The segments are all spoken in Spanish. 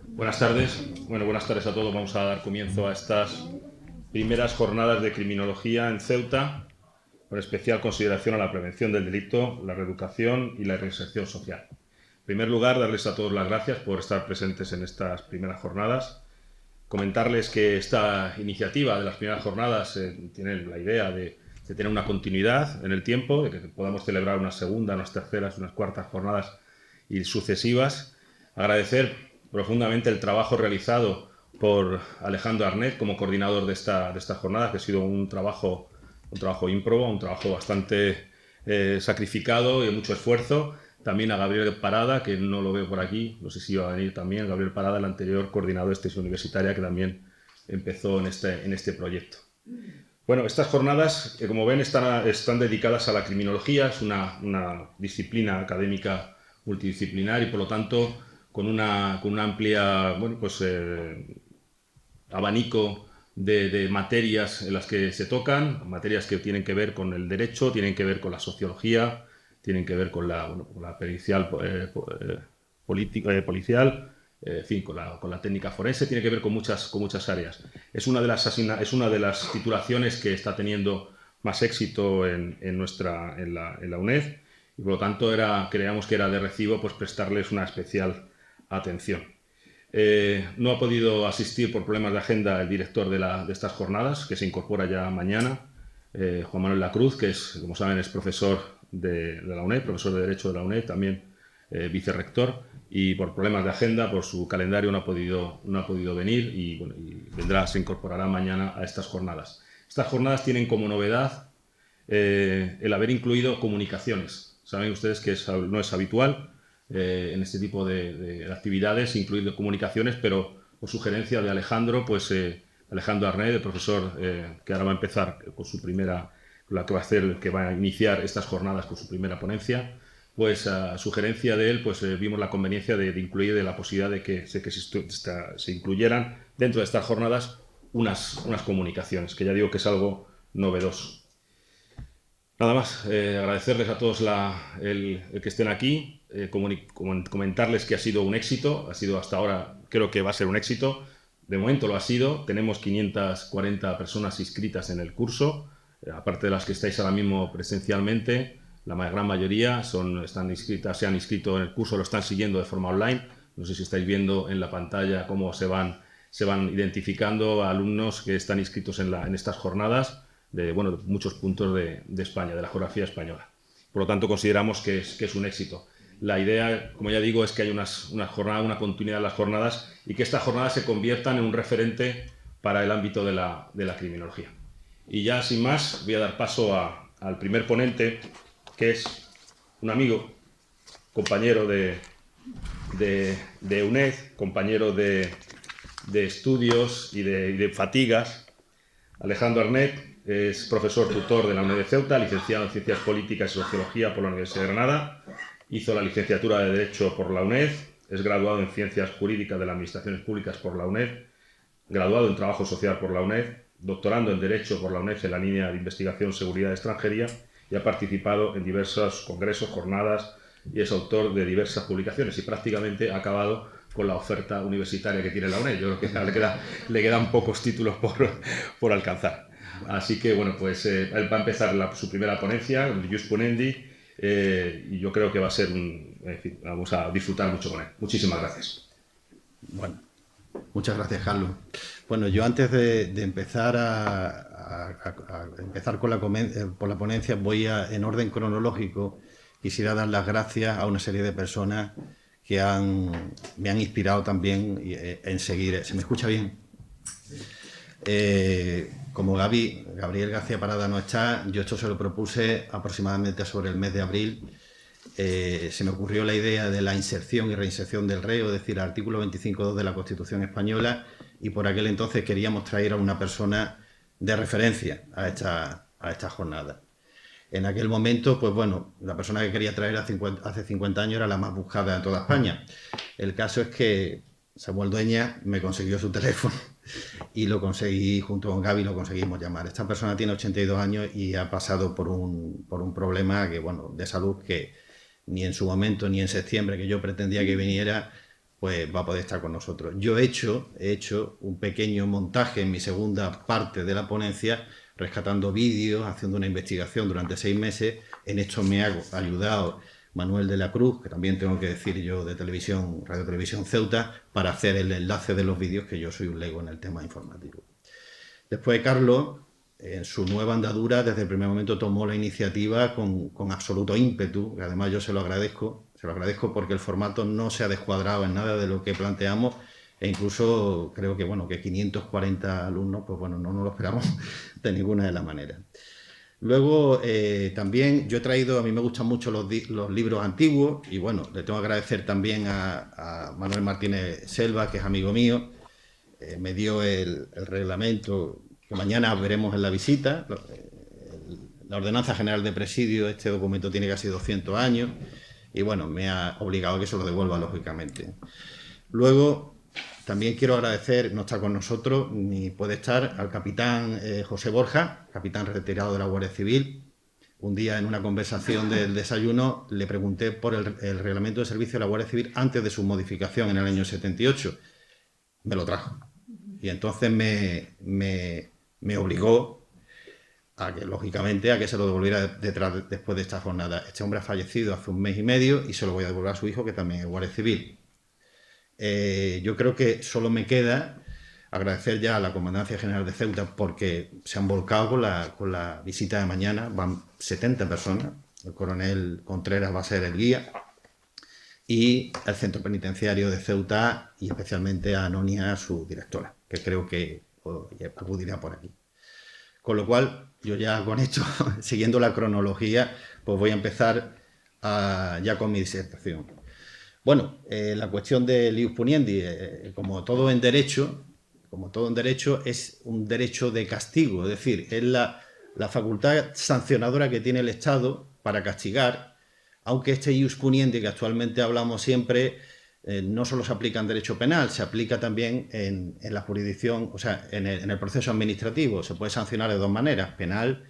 Buenas tardes. Buenas tardes a todos. Vamos a dar comienzo a estas primeras jornadas de criminología en Ceuta, con especial consideración a la prevención del delito, la reeducación y la reinserción social. En primer lugar, darles a todos las gracias por estar presentes en estas primeras jornadas. Comentarles que esta iniciativa de las primeras jornadas tiene la idea de tener una continuidad en el tiempo, de que podamos celebrar una segunda, unas terceras, unas cuartas jornadas y sucesivas. Agradecer profundamente el trabajo realizado por Alejandro Arnet como coordinador de esta jornada, que ha sido un trabajo ímprobo, un trabajo bastante sacrificado y de mucho esfuerzo. También a Gabriel Parada, que no lo veo por aquí, no sé si iba a venir también, Gabriel Parada, el anterior coordinador de extensión universitaria, que también empezó en este proyecto. Bueno, estas jornadas, como ven, están dedicadas a la criminología, es una disciplina académica multidisciplinar y, por lo tanto, con una amplia abanico de materias en las que se tocan, materias que tienen que ver con el derecho, tienen que ver con la sociología, tienen que ver con la pericial policial, en fin, con la técnica forense, tiene que ver con muchas áreas. Es una de las titulaciones que está teniendo más éxito en la UNED y, por lo tanto, creíamos que era de recibo pues prestarles una especial atención. No ha podido asistir por problemas de agenda el director de estas jornadas, que se incorpora ya mañana, Juan Manuel Lacruz, que como saben, es profesor de la UNED, profesor de Derecho de la UNED, también vicerrector, y por problemas de agenda, por su calendario, no ha podido venir y se incorporará mañana a estas jornadas. Estas jornadas tienen como novedad el haber incluido comunicaciones. Saben ustedes que no es habitual en este tipo de actividades incluir comunicaciones, pero por sugerencia de Alejandro, Alejandro Arnet, el profesor que ahora va a empezar con su primera, que va a iniciar estas jornadas con su primera ponencia, pues a sugerencia de él, vimos la conveniencia de incluir la posibilidad de que se incluyeran dentro de estas jornadas unas comunicaciones, que ya digo que es algo novedoso. Nada más, agradecerles a todos el que estén aquí, comentarles que ha sido un éxito, ha sido hasta ahora, creo que va a ser un éxito, de momento lo ha sido, tenemos 540 personas inscritas en el curso, aparte de las que estáis ahora mismo presencialmente, la gran mayoría se han inscrito en el curso, lo están siguiendo de forma online, no sé si estáis viendo en la pantalla cómo se van identificando a alumnos que están inscritos en estas jornadas, de muchos puntos de España, de la geografía española. Por lo tanto, consideramos que es un éxito. La idea, como ya digo, es que haya una continuidad de las jornadas y que estas jornadas se conviertan en un referente para el ámbito de la criminología. Y ya, sin más, voy a dar paso al primer ponente, que es un amigo, compañero de UNED, compañero de estudios y de fatigas, Alejandro Arnet. Es profesor tutor de la UNED de Ceuta, licenciado en Ciencias Políticas y Sociología por la Universidad de Granada, hizo la licenciatura de Derecho por la UNED, es graduado en Ciencias Jurídicas de las Administraciones Públicas por la UNED, graduado en Trabajo Social por la UNED, doctorando en Derecho por la UNED en la línea de Investigación, Seguridad y Extranjería, y ha participado en diversos congresos, jornadas, y es autor de diversas publicaciones y prácticamente ha acabado con la oferta universitaria que tiene la UNED. Yo creo que le quedan pocos títulos por alcanzar. Así que, él va a empezar su primera ponencia, el Jus Punendi, y yo creo que va a ser en fin, vamos a disfrutar mucho con él. Muchísimas gracias. Bueno, muchas gracias, Carlos. Bueno, yo antes de empezar empezar por la ponencia, en orden cronológico, quisiera dar las gracias a una serie de personas que me han inspirado también en seguir. ¿Se me escucha bien? Como Gabriel García Parada no está, yo esto se lo propuse aproximadamente sobre el mes de abril. Se me ocurrió la idea de la inserción y reinserción del reo, es decir, el artículo 25.2 de la Constitución Española, y por aquel entonces queríamos traer a una persona de referencia a esta jornada. En aquel momento, la persona que quería traer hace 50 años era la más buscada en toda España. El caso es que Samuel Dueñas me consiguió su teléfono y lo conseguí, junto con Gaby, lo conseguimos llamar. Esta persona tiene 82 años y ha pasado por un problema de salud que ni en su momento ni en septiembre, que yo pretendía que viniera, pues va a poder estar con nosotros. Yo he hecho un pequeño montaje en mi segunda parte de la ponencia, rescatando vídeos, haciendo una investigación durante 6 meses. En esto me ha ayudado Manuel de la Cruz, que también tengo que decir yo, de televisión, Radio Televisión Ceuta, para hacer el enlace de los vídeos, que yo soy un lego en el tema informático. Después Carlos, en su nueva andadura, desde el primer momento tomó la iniciativa con absoluto ímpetu, que además yo se lo agradezco porque el formato no se ha descuadrado en nada de lo que planteamos, e incluso creo que, bueno, que 540 alumnos, pues bueno, no nos lo esperamos de ninguna de las maneras. Luego, también yo he traído, a mí me gustan mucho los libros antiguos, y bueno, le tengo que agradecer también a Manuel Martínez Selva, que es amigo mío, me dio el reglamento que mañana veremos en la visita, la Ordenanza General de Presidio. Este documento tiene casi 200 años, y bueno, me ha obligado a que se lo devuelva, lógicamente. Luego, también quiero agradecer, no está con nosotros, ni puede estar, al capitán José Borja, capitán retirado de la Guardia Civil. Un día, en una conversación del desayuno, le pregunté por el reglamento de servicio de la Guardia Civil antes de su modificación en el año 78. Me lo trajo. Y entonces me obligó a que, lógicamente, a que se lo devolviera después de esta jornada. Este hombre ha fallecido hace 1 mes y medio y se lo voy a devolver a su hijo, que también es Guardia Civil. Yo creo que solo me queda agradecer ya a la Comandancia General de Ceuta, porque se han volcado con la visita de mañana. Van 70 personas, el coronel Contreras va a ser el guía, y al Centro Penitenciario de Ceuta, y especialmente a Anonia, su directora, que creo que acudirá por aquí. Con lo cual, yo ya con esto, siguiendo la cronología, pues voy a empezar ya con mi disertación. Bueno, la cuestión del ius puniendi, como todo en derecho, es un derecho de castigo, es decir, es la facultad sancionadora que tiene el Estado para castigar, aunque este ius puniendi que actualmente hablamos siempre no solo se aplica en derecho penal, se aplica también en la jurisdicción, o sea, en el proceso administrativo. Se puede sancionar de 2 maneras, penal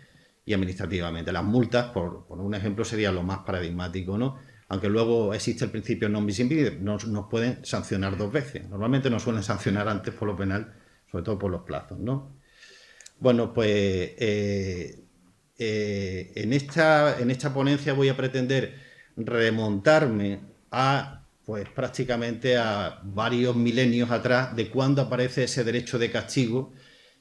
y administrativamente. Las multas, por un ejemplo, sería lo más paradigmático, ¿no? Aunque luego existe el principio non bis in idem, nos pueden sancionar 2 veces. Normalmente nos suelen sancionar antes por lo penal, sobre todo por los plazos, ¿no? Bueno, pues en esta ponencia voy a pretender remontarme pues prácticamente a varios milenios atrás, de cuando aparece ese derecho de castigo,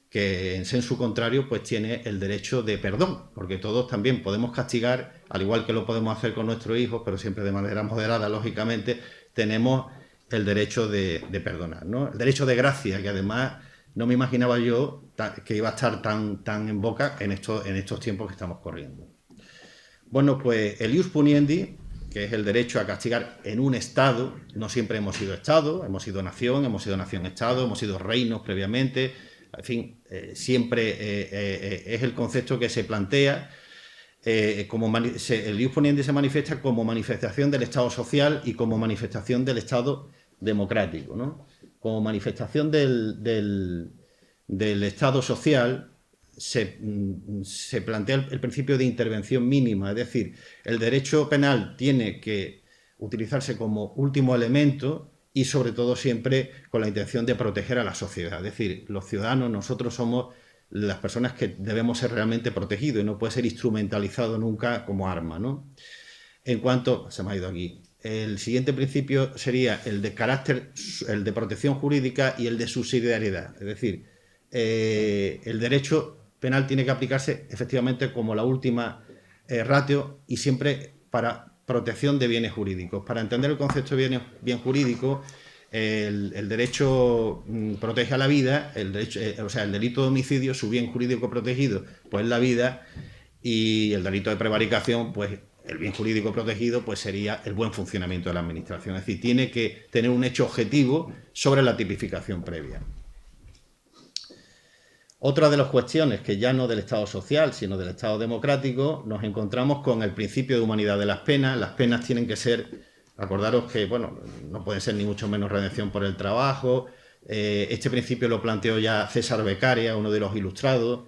que en sensu contrario pues tiene el derecho de perdón, porque todos también podemos castigar, al igual que lo podemos hacer con nuestros hijos, pero siempre de manera moderada, lógicamente. Tenemos el derecho de perdonar, ¿no? El derecho de gracia, que además no me imaginaba yo que iba a estar tan en boca en estos tiempos que estamos corriendo. Bueno, pues el ius puniendi, que es el derecho a castigar en un Estado. No siempre hemos sido Estado, hemos sido nación-Estado, hemos sido reinos previamente. En fin, siempre es el concepto que se plantea. El ius puniendi se manifiesta como manifestación del Estado social y como manifestación del Estado democrático, ¿no? Como manifestación del Estado social se plantea el principio de intervención mínima, es decir, el derecho penal tiene que utilizarse como último elemento y sobre todo siempre con la intención de proteger a la sociedad. Es decir, los ciudadanos, nosotros somos las personas que debemos ser realmente protegidos y no puede ser instrumentalizado nunca como arma, ¿no? En cuanto, se me ha ido aquí, el siguiente principio sería el de carácter, el de protección jurídica y el de subsidiariedad. Es decir, el derecho penal tiene que aplicarse efectivamente como la última ratio y siempre para protección de bienes jurídicos. Para entender el concepto de bien jurídico, el derecho protege a la vida, el delito de homicidio, su bien jurídico protegido, pues la vida, y el delito de prevaricación, pues el bien jurídico protegido, pues sería el buen funcionamiento de la administración. Es decir, tiene que tener un hecho objetivo sobre la tipificación previa. Otra de las cuestiones, que ya no del Estado social, sino del Estado democrático, nos encontramos con el principio de humanidad de las penas. Las penas tienen que ser, acordaros que, bueno, no pueden ser ni mucho menos redención por el trabajo. Este principio lo planteó ya César Beccaria, uno de los ilustrados,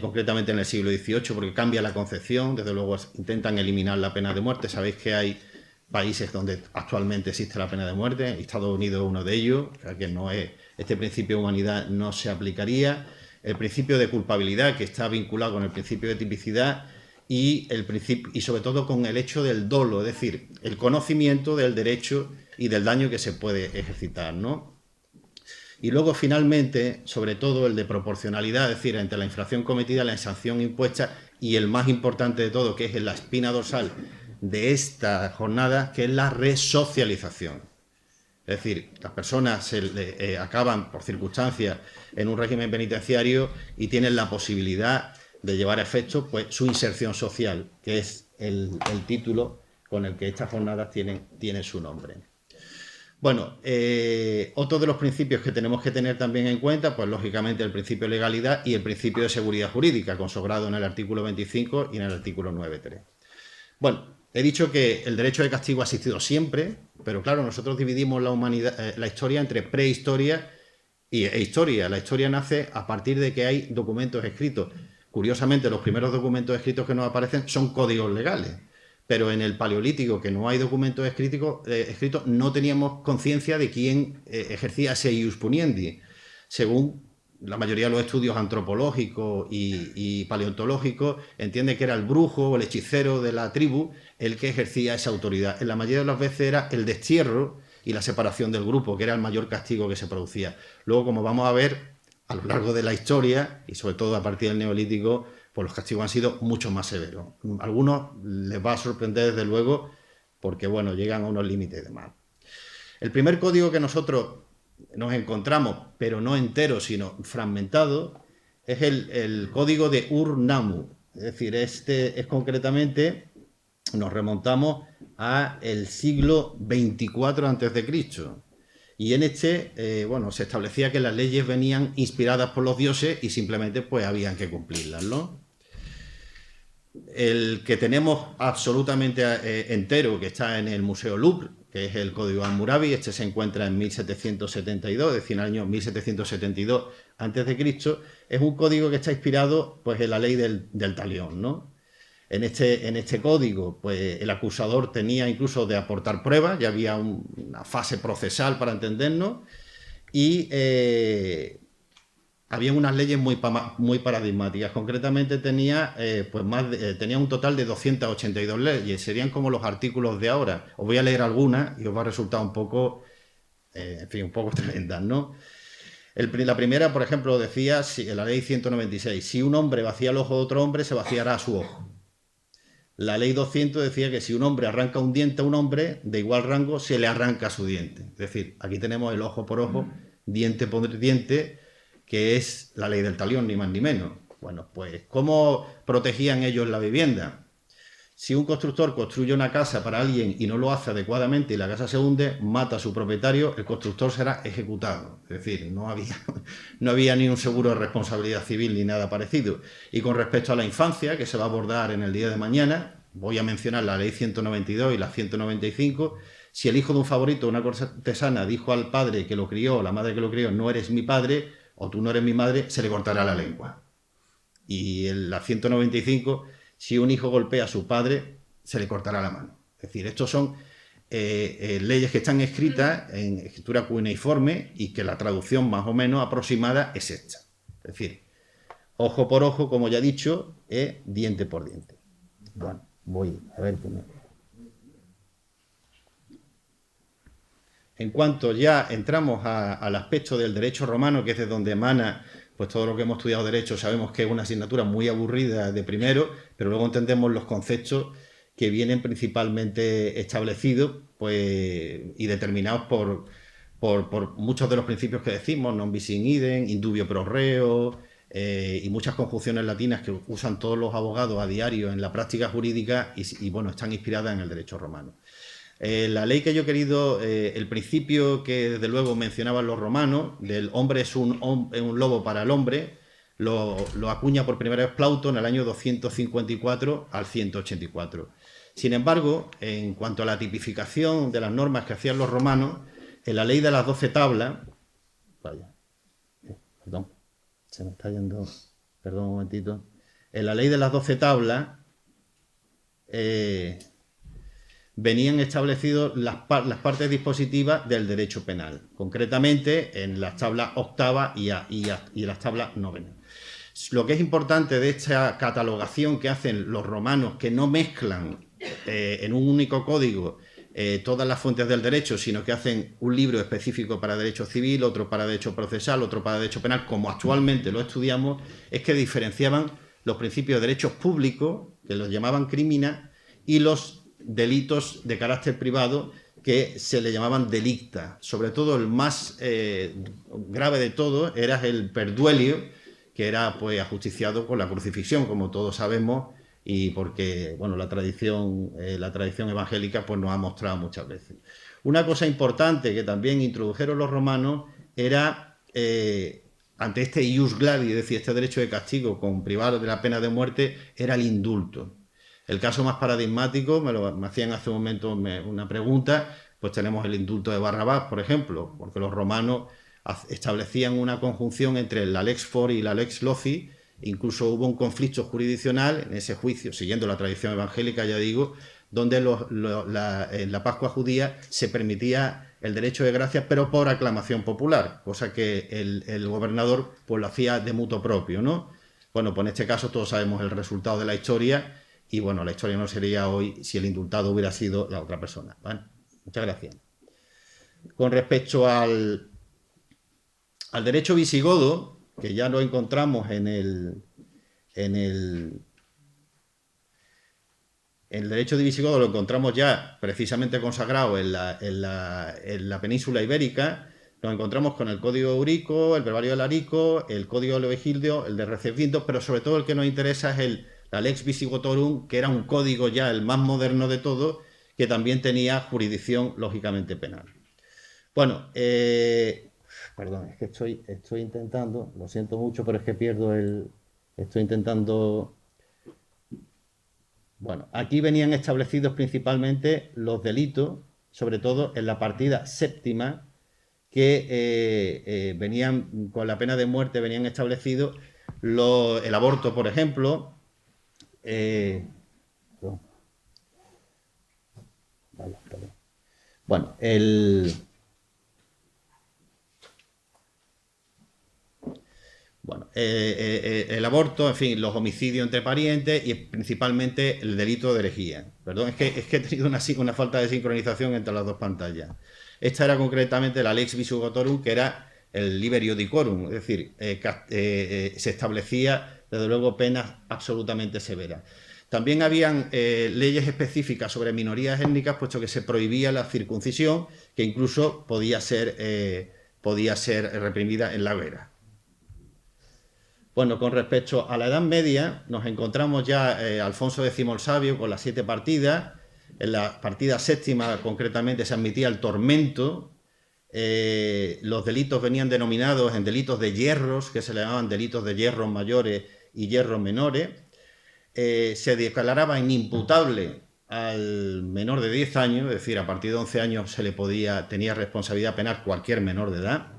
concretamente en el siglo XVIII, porque cambia la concepción. Desde luego intentan eliminar la pena de muerte. Sabéis que hay países donde actualmente existe la pena de muerte. Estados Unidos es uno de ellos, o sea que no es, este principio de humanidad no se aplicaría. El principio de culpabilidad, que está vinculado con el principio de tipicidad, y sobre todo con el hecho del dolo, es decir, el conocimiento del derecho y del daño que se puede ejercitar, ¿no? Y luego, finalmente, sobre todo el de proporcionalidad, es decir, entre la infracción cometida, la sanción impuesta y el más importante de todo, que es la espina dorsal de esta jornada, que es la resocialización. Es decir, las personas acaban por circunstancias en un régimen penitenciario y tienen la posibilidad de llevar a efecto pues, su inserción social, que es el título con el que estas jornadas tienen su nombre. Bueno, otro de los principios que tenemos que tener también en cuenta, pues lógicamente el principio de legalidad y el principio de seguridad jurídica, consagrado en el artículo 25 y en el artículo 9.3. Bueno, he dicho que el derecho de castigo ha existido siempre, pero claro, nosotros dividimos la historia entre prehistoria e historia. La historia nace a partir de que hay documentos escritos. Curiosamente, los primeros documentos escritos que nos aparecen son códigos legales. Pero en el Paleolítico, que no hay documentos escritos, no teníamos conciencia de quién ejercía ese ius puniendi. Según la mayoría de los estudios antropológicos y paleontológicos, entiende que era el brujo o el hechicero de la tribu el que ejercía esa autoridad. En la mayoría de las veces era el destierro y la separación del grupo, que era el mayor castigo que se producía. Luego, como vamos a ver, a lo largo de la historia, y sobre todo a partir del Neolítico, pues los castigos han sido mucho más severos. A algunos les va a sorprender desde luego porque, bueno, llegan a unos límites y demás. El primer código que nosotros nos encontramos, pero no entero, sino fragmentado, es el código de Ur-Nammu. Es decir, este es concretamente, nos remontamos a el siglo 24 a.C. Y en este, bueno, se establecía que las leyes venían inspiradas por los dioses y simplemente pues habían que cumplirlas, ¿no? El que tenemos absolutamente entero, que está en el Museo Louvre, que es el Código Hammurabi, este se encuentra en 1772, es decir, en el año 1772 a.C., es un código que está inspirado pues, en la ley del talión, ¿no? En este código, pues el acusador tenía incluso de aportar pruebas, ya había una fase procesal para entendernos, y había unas leyes muy paradigmáticas. Concretamente tenía un total de 282 leyes, serían como los artículos de ahora. Os voy a leer algunas y os va a resultar un poco, un poco tremendas, ¿no? La primera, por ejemplo, decía, en la ley 196, si un hombre vacía el ojo de otro hombre, se vaciará su ojo. La ley 200 decía que si un hombre arranca un diente a un hombre de igual rango, se le arranca su diente. Es decir, aquí tenemos el ojo por ojo, diente por diente, que es la ley del talión, ni más ni menos. Bueno, pues, ¿cómo protegían ellos la vivienda? Si un constructor construye una casa para alguien y no lo hace adecuadamente y la casa se hunde, mata a su propietario, el constructor será ejecutado. Es decir, no había ni un seguro de responsabilidad civil ni nada parecido. Y con respecto a la infancia, que se va a abordar en el día de mañana, voy a mencionar la ley 192 y la 195. Si el hijo de un favorito o una cortesana dijo al padre que lo crió, o la madre que lo crió, no eres mi padre o tú no eres mi madre, se le cortará la lengua. Y en la 195... si un hijo golpea a su padre, se le cortará la mano. Es decir, estos son leyes que están escritas en escritura cuneiforme y que la traducción más o menos aproximada es esta. Es decir, ojo por ojo, como ya he dicho, diente por diente. Bueno, voy a ver qué me... En cuanto ya entramos al aspecto del derecho romano, que es de donde emana pues todo lo que hemos estudiado derecho, sabemos que es una asignatura muy aburrida de primero, pero luego entendemos los conceptos que vienen principalmente establecidos pues, y determinados por muchos de los principios que decimos, non bis in idem, indubio pro reo, y muchas conjunciones latinas que usan todos los abogados a diario en la práctica jurídica y bueno, están inspiradas en el derecho romano. La ley que yo he querido, el principio que desde luego mencionaban los romanos, del hombre es un lobo para el hombre, lo acuña por primera vez Plauto en el año 254 al 184. Sin embargo, en cuanto a la tipificación de las normas que hacían los romanos, en la ley de las 12 tablas, perdón, se me está yendo, perdón un momentito, en la ley de las 12 tablas, venían establecidos las partes dispositivas del derecho penal, concretamente en las tablas octava y las tablas novena. Lo que es importante de esta catalogación que hacen los romanos, que no mezclan en un único código todas las fuentes del derecho, sino que hacen un libro específico para derecho civil, otro para derecho procesal, otro para derecho penal, como actualmente lo estudiamos, es que diferenciaban los principios de derechos públicos, que los llamaban crimina, y los delitos de carácter privado, que se le llamaban delicta. Sobre todo el más grave de todo era el perduelio, que era pues ajusticiado con la crucifixión, como todos sabemos, y porque bueno, la tradición evangélica pues nos ha mostrado muchas veces. Una cosa importante que también introdujeron los romanos era, ante este ius gladi, es decir, este derecho de castigo con privado de la pena de muerte, era el indulto. El caso más paradigmático, me hacían hace un momento una pregunta, pues tenemos el indulto de Barrabás, por ejemplo, porque los romanos establecían una conjunción entre la lex fori y la lex loci. Incluso hubo un conflicto jurisdiccional en ese juicio, siguiendo la tradición evangélica, ya digo, donde en la Pascua judía se permitía el derecho de gracia, pero por aclamación popular, cosa que el gobernador pues lo hacía de mutuo propio, ¿no? Bueno, pues en este caso todos sabemos el resultado de la historia, y bueno, la historia no sería hoy si el indultado hubiera sido la otra persona, ¿vale? Muchas gracias. Con respecto al derecho visigodo, que ya lo encontramos en el derecho de visigodo, lo encontramos ya precisamente consagrado en la península ibérica. Nos encontramos con el Código Eurico, el Brevario de Larico, el Código Leovigildo, el de Recepcinto, pero sobre todo el que nos interesa es la Lex Visigotorum, que era un código ya el más moderno de todos, que también tenía jurisdicción lógicamente penal. Bueno, perdón, es que estoy intentando, lo siento mucho, pero es que estoy intentando. Bueno, aquí venían establecidos principalmente los delitos, sobre todo en la partida séptima, que venían con la pena de muerte, venían establecidos el aborto, por ejemplo. Bueno, el aborto, en fin, los homicidios entre parientes y principalmente el delito de herejía. Perdón, es que he tenido una falta de sincronización entre las dos pantallas. Esta era concretamente la Lex Visigotorum, que era el Liber Iudicorum, es decir, se establecía, desde luego, penas absolutamente severas. También habían leyes específicas sobre minorías étnicas, puesto que se prohibía la circuncisión, que incluso podía ser reprimida en la hoguera. Bueno, con respecto a la Edad Media, nos encontramos ya Alfonso X el Sabio con las 7 partidas. En la partida séptima, concretamente, se admitía el tormento. Los delitos venían denominados en delitos de hierros, que se le llamaban delitos de hierros mayores y hierros menores. Se declaraba inimputable al menor de 10 años, es decir, a partir de 11 años tenía responsabilidad penal cualquier menor de edad.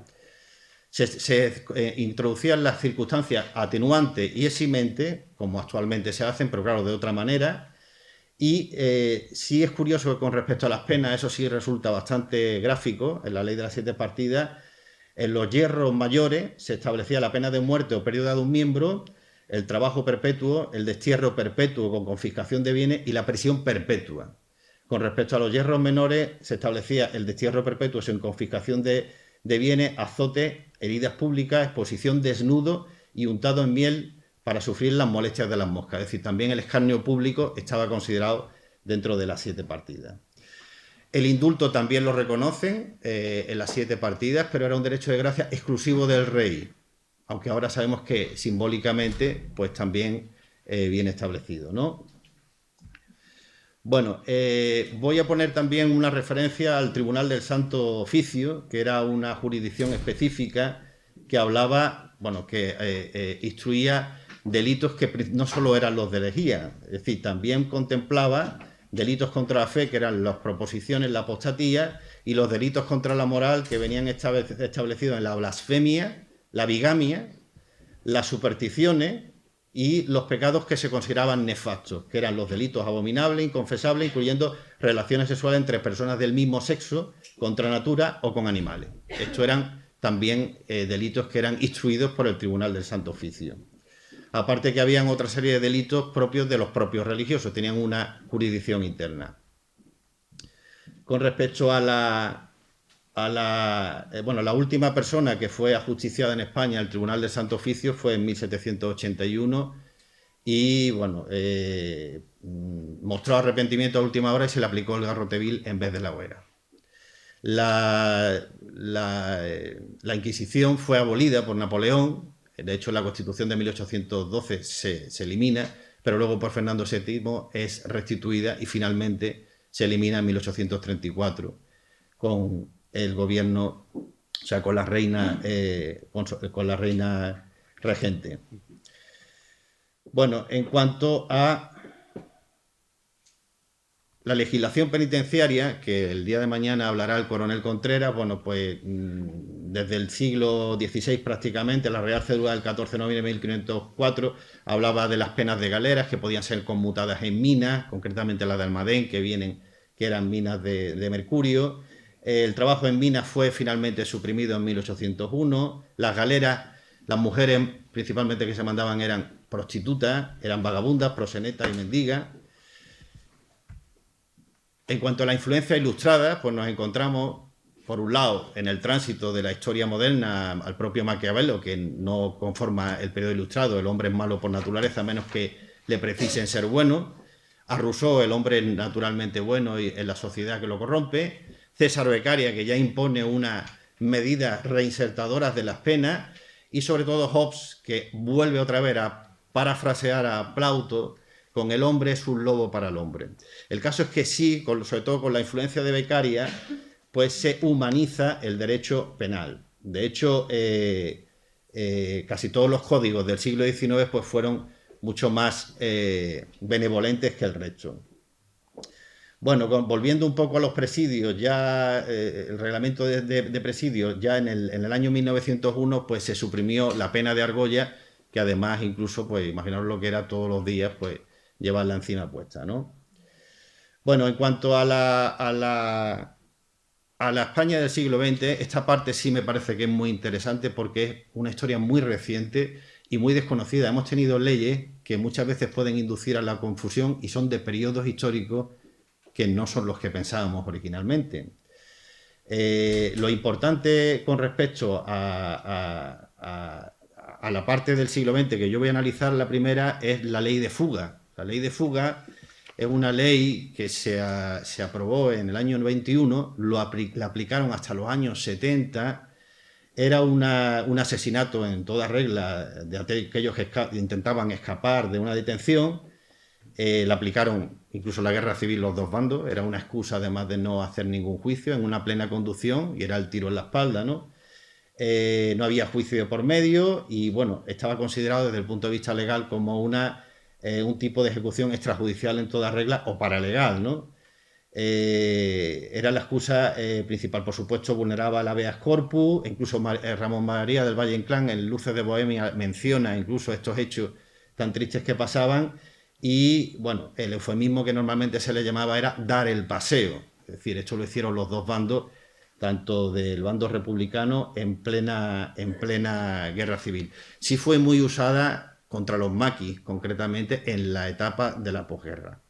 Se introducían las circunstancias atenuantes y eximentes, como actualmente se hacen, pero claro, de otra manera. Y sí es curioso que con respecto a las penas, eso sí resulta bastante gráfico, en la ley de las 7 partidas, en los hierros mayores se establecía la pena de muerte o pérdida de un miembro, el trabajo perpetuo, el destierro perpetuo con confiscación de bienes y la prisión perpetua. Con respecto a los hierros menores, se establecía el destierro perpetuo sin confiscación de bienes, azote, heridas públicas, exposición desnudo y untado en miel para sufrir las molestias de las moscas. Es decir, también el escarnio público estaba considerado dentro de las 7 partidas. El indulto también lo reconocen en las 7 partidas, pero era un derecho de gracia exclusivo del rey, aunque ahora sabemos que simbólicamente pues también viene establecido, ¿no? Bueno, voy a poner también una referencia al Tribunal del Santo Oficio, que era una jurisdicción específica que hablaba, bueno, que instruía delitos que no solo eran los de herejía, es decir, también contemplaba delitos contra la fe, que eran las proposiciones, la apostatía, y los delitos contra la moral, que venían establecidos en la blasfemia, la bigamia, las supersticiones y los pecados que se consideraban nefastos, que eran los delitos abominables, inconfesables, incluyendo relaciones sexuales entre personas del mismo sexo, contra natura o con animales. Estos eran también delitos que eran instruidos por el Tribunal del Santo Oficio. Aparte que habían otra serie de delitos propios de los propios religiosos, tenían una jurisdicción interna. Con respecto a la última persona que fue ajusticiada en España al Tribunal del Santo Oficio fue en 1781 y mostró arrepentimiento a última hora y se le aplicó el garrote vil en vez de la hoguera. La Inquisición fue abolida por Napoleón, de hecho la Constitución de 1812 se elimina, pero luego por Fernando VII es restituida y finalmente se elimina en 1834 con el gobierno, o sea, con la reina regente. Bueno, en cuanto a la legislación penitenciaria, que el día de mañana hablará el coronel Contreras, bueno, pues desde el siglo XVI prácticamente, la Real Cédula del 14 de noviembre de 1504 hablaba de las penas de galeras que podían ser conmutadas en minas, concretamente la de Almadén, que eran minas de mercurio. El trabajo en minas fue finalmente suprimido en 1801. Las galeras, las mujeres principalmente que se mandaban eran prostitutas, eran vagabundas, prosenetas y mendigas. En cuanto a la influencia ilustrada, pues nos encontramos, por un lado, en el tránsito de la historia moderna al propio Maquiavelo, que no conforma el periodo ilustrado, el hombre es malo por naturaleza, a menos que le precisen ser bueno. A Rousseau, el hombre es naturalmente bueno y en la sociedad que lo corrompe. César Beccaria, que ya impone unas medidas reinsertadoras de las penas. Y sobre todo Hobbes, que vuelve otra vez a parafrasear a Plauto, con el hombre es un lobo para el hombre. El caso es que sí, sobre todo con la influencia de Beccaria, pues se humaniza el derecho penal. De hecho, casi todos los códigos del siglo XIX pues fueron mucho más benevolentes que el resto. Bueno, volviendo un poco a los presidios, ya el reglamento de presidios, ya en el año 1901 pues se suprimió la pena de argolla, que además incluso, pues imaginaos lo que era todos los días, pues llevar la encina puesta, ¿no? Bueno, en cuanto a la España del siglo XX, esta parte sí me parece que es muy interesante porque es una historia muy reciente y muy desconocida. Hemos tenido leyes que muchas veces pueden inducir a la confusión y son de periodos históricos que no son los que pensábamos originalmente. Lo importante con respecto a la parte del siglo XX que yo voy a analizar, la primera es la ley de fuga. La ley de fuga es una ley que se aprobó en el año 91, la aplicaron hasta los años 70, era un asesinato en toda regla de aquellos que intentaban escapar de una detención. La aplicaron incluso en la guerra civil los dos bandos, era una excusa además de no hacer ningún juicio, en una plena conducción, y era el tiro en la espalda, ¿no? No había juicio por medio y, bueno, estaba considerado desde el punto de vista legal como un tipo de ejecución extrajudicial en toda regla o paralegal, ¿no? Era la excusa principal, por supuesto, vulneraba el habeas corpus, incluso Ramón María del Valle Inclán en Luces de Bohemia menciona incluso estos hechos tan tristes que pasaban y, bueno, el eufemismo que normalmente se le llamaba era dar el paseo, es decir, esto lo hicieron los dos bandos, tanto del bando republicano en plena guerra civil. Sí fue muy usada contra los maquis, concretamente en la etapa de la posguerra.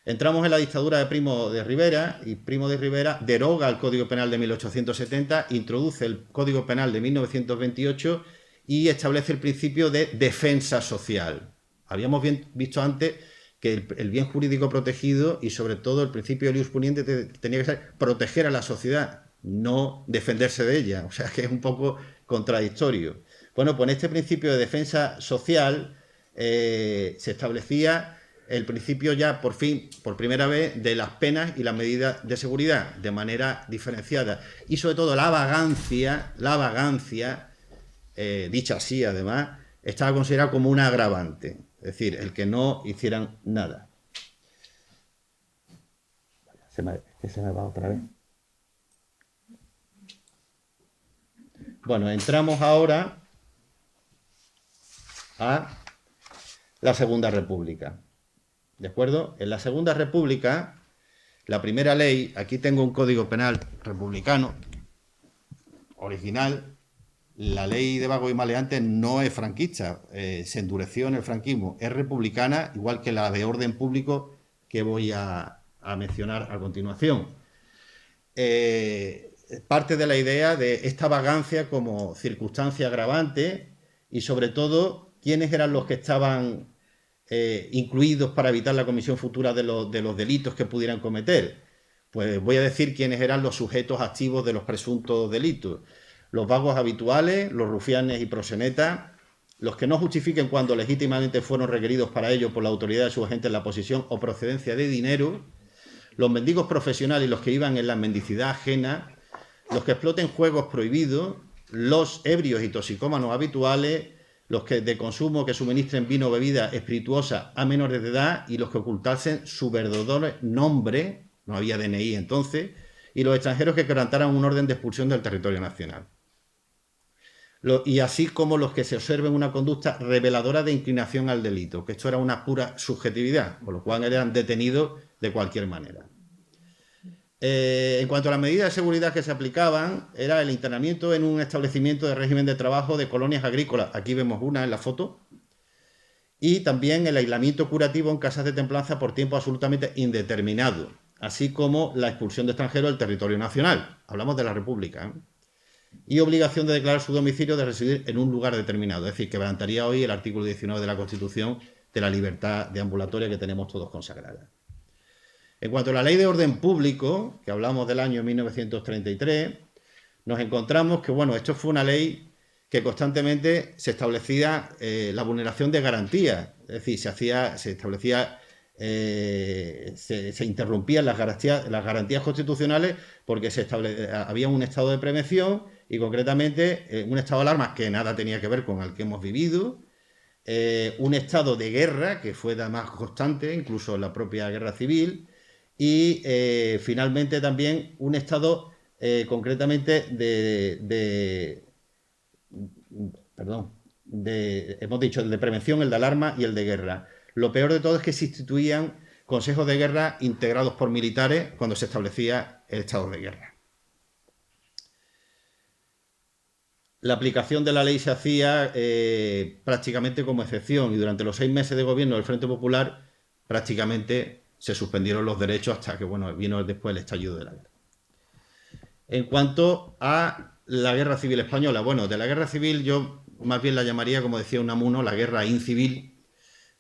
Entramos en la dictadura de Primo de Rivera, y Primo de Rivera deroga el Código Penal de 1870, introduce el Código Penal de 1928 y establece el principio de defensa social. Habíamos visto antes que el bien jurídico protegido y sobre todo el principio de ius puniente tenía que ser proteger a la sociedad, no defenderse de ella, o sea que es un poco contradictorio. Bueno, pues en este principio de defensa social se establecía el principio ya por fin, por primera vez, de las penas y las medidas de seguridad de manera diferenciada y sobre todo la vagancia, dicha así además, estaba considerada como un agravante, es decir, el que no hicieran nada. Se me va otra vez. Bueno, entramos ahora a la Segunda República. ¿De acuerdo? En la Segunda República, la primera ley, aquí tengo un código penal republicano, original. La ley de vagos y maleantes no es franquista, se endureció en el franquismo, es republicana, igual que la de orden público que voy a mencionar a continuación. Parte de la idea de esta vagancia como circunstancia agravante y sobre todo quiénes eran los que estaban incluidos para evitar la comisión futura de los delitos que pudieran cometer. Pues voy a decir quiénes eran los sujetos activos de los presuntos delitos. Los vagos habituales, los rufianes y proxenetas, los que no justifiquen cuando legítimamente fueron requeridos para ello por la autoridad de sus agentes la posición o procedencia de dinero, los mendigos profesionales y los que iban en la mendicidad ajena, los que exploten juegos prohibidos, los ebrios y toxicómanos habituales, los que de consumo que suministren vino o bebida espirituosa a menores de edad y los que ocultasen su verdadero nombre, no había DNI entonces, y los extranjeros que quebrantaran un orden de expulsión del territorio nacional. Y así como los que se observen una conducta reveladora de inclinación al delito, que esto era una pura subjetividad, con lo cual eran detenidos de cualquier manera. En cuanto a las medidas de seguridad que se aplicaban, era el internamiento en un establecimiento de régimen de trabajo de colonias agrícolas, aquí vemos una en la foto, y también el aislamiento curativo en casas de templanza por tiempo absolutamente indeterminado, así como la expulsión de extranjeros del territorio nacional, hablamos de la República, ¿eh? Y obligación de declarar su domicilio de residir en un lugar determinado, es decir, quebrantaría hoy el artículo 19 de la Constitución de la libertad deambulatoria que tenemos todos consagrada. En cuanto a la Ley de Orden Público, que hablamos del año 1933, nos encontramos que, bueno, esto fue una ley que constantemente se establecía la vulneración de garantías, es decir, se interrumpían las garantías constitucionales porque había un estado de prevención y concretamente un estado de alarma que nada tenía que ver con el que hemos vivido, un estado de guerra que fue más constante, incluso en la propia guerra civil, y finalmente también un estado concretamente hemos dicho el de prevención, el de alarma y el de guerra. Lo peor de todo es que se instituían consejos de guerra integrados por militares cuando se establecía el estado de guerra. La aplicación de la ley se hacía prácticamente como excepción y durante los 6 meses de gobierno del Frente Popular prácticamente se suspendieron los derechos hasta que vino después el estallido de la guerra. En cuanto a la Guerra Civil Española, bueno, de la Guerra Civil yo más bien la llamaría, como decía Unamuno, la guerra incivil,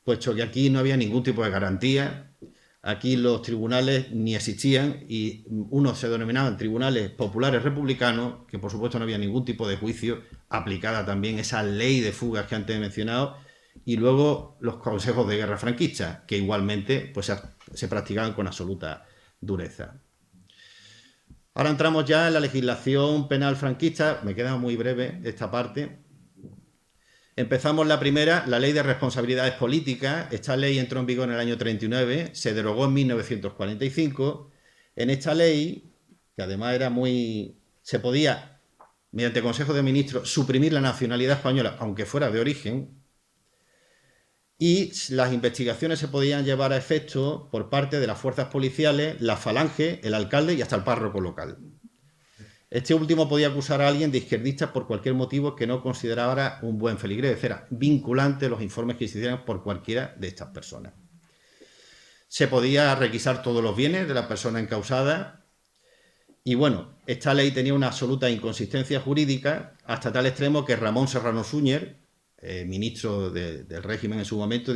puesto que aquí no había ningún tipo de garantía, aquí los tribunales ni existían y unos se denominaban tribunales populares republicanos, que por supuesto no había ningún tipo de juicio, aplicada también esa ley de fugas que antes he mencionado, y luego los consejos de guerra franquistas, que igualmente pues, se practicaban con absoluta dureza. Ahora entramos ya en la legislación penal franquista, me queda muy breve esta parte. Empezamos la primera, la Ley de Responsabilidades Políticas. Esta ley entró en vigor en el año 39, se derogó en 1945. En esta ley, que además era se podía, mediante Consejo de Ministros, suprimir la nacionalidad española, aunque fuera de origen, y las investigaciones se podían llevar a efecto por parte de las fuerzas policiales, la falange, el alcalde y hasta el párroco local. Este último podía acusar a alguien de izquierdista por cualquier motivo que no considerara un buen feligrés. Era vinculante los informes que se hicieran por cualquiera de estas personas. Se podía requisar todos los bienes de la persona encausada. Y bueno, esta ley tenía una absoluta inconsistencia jurídica hasta tal extremo que Ramón Serrano Súñer, ministro del régimen en su momento,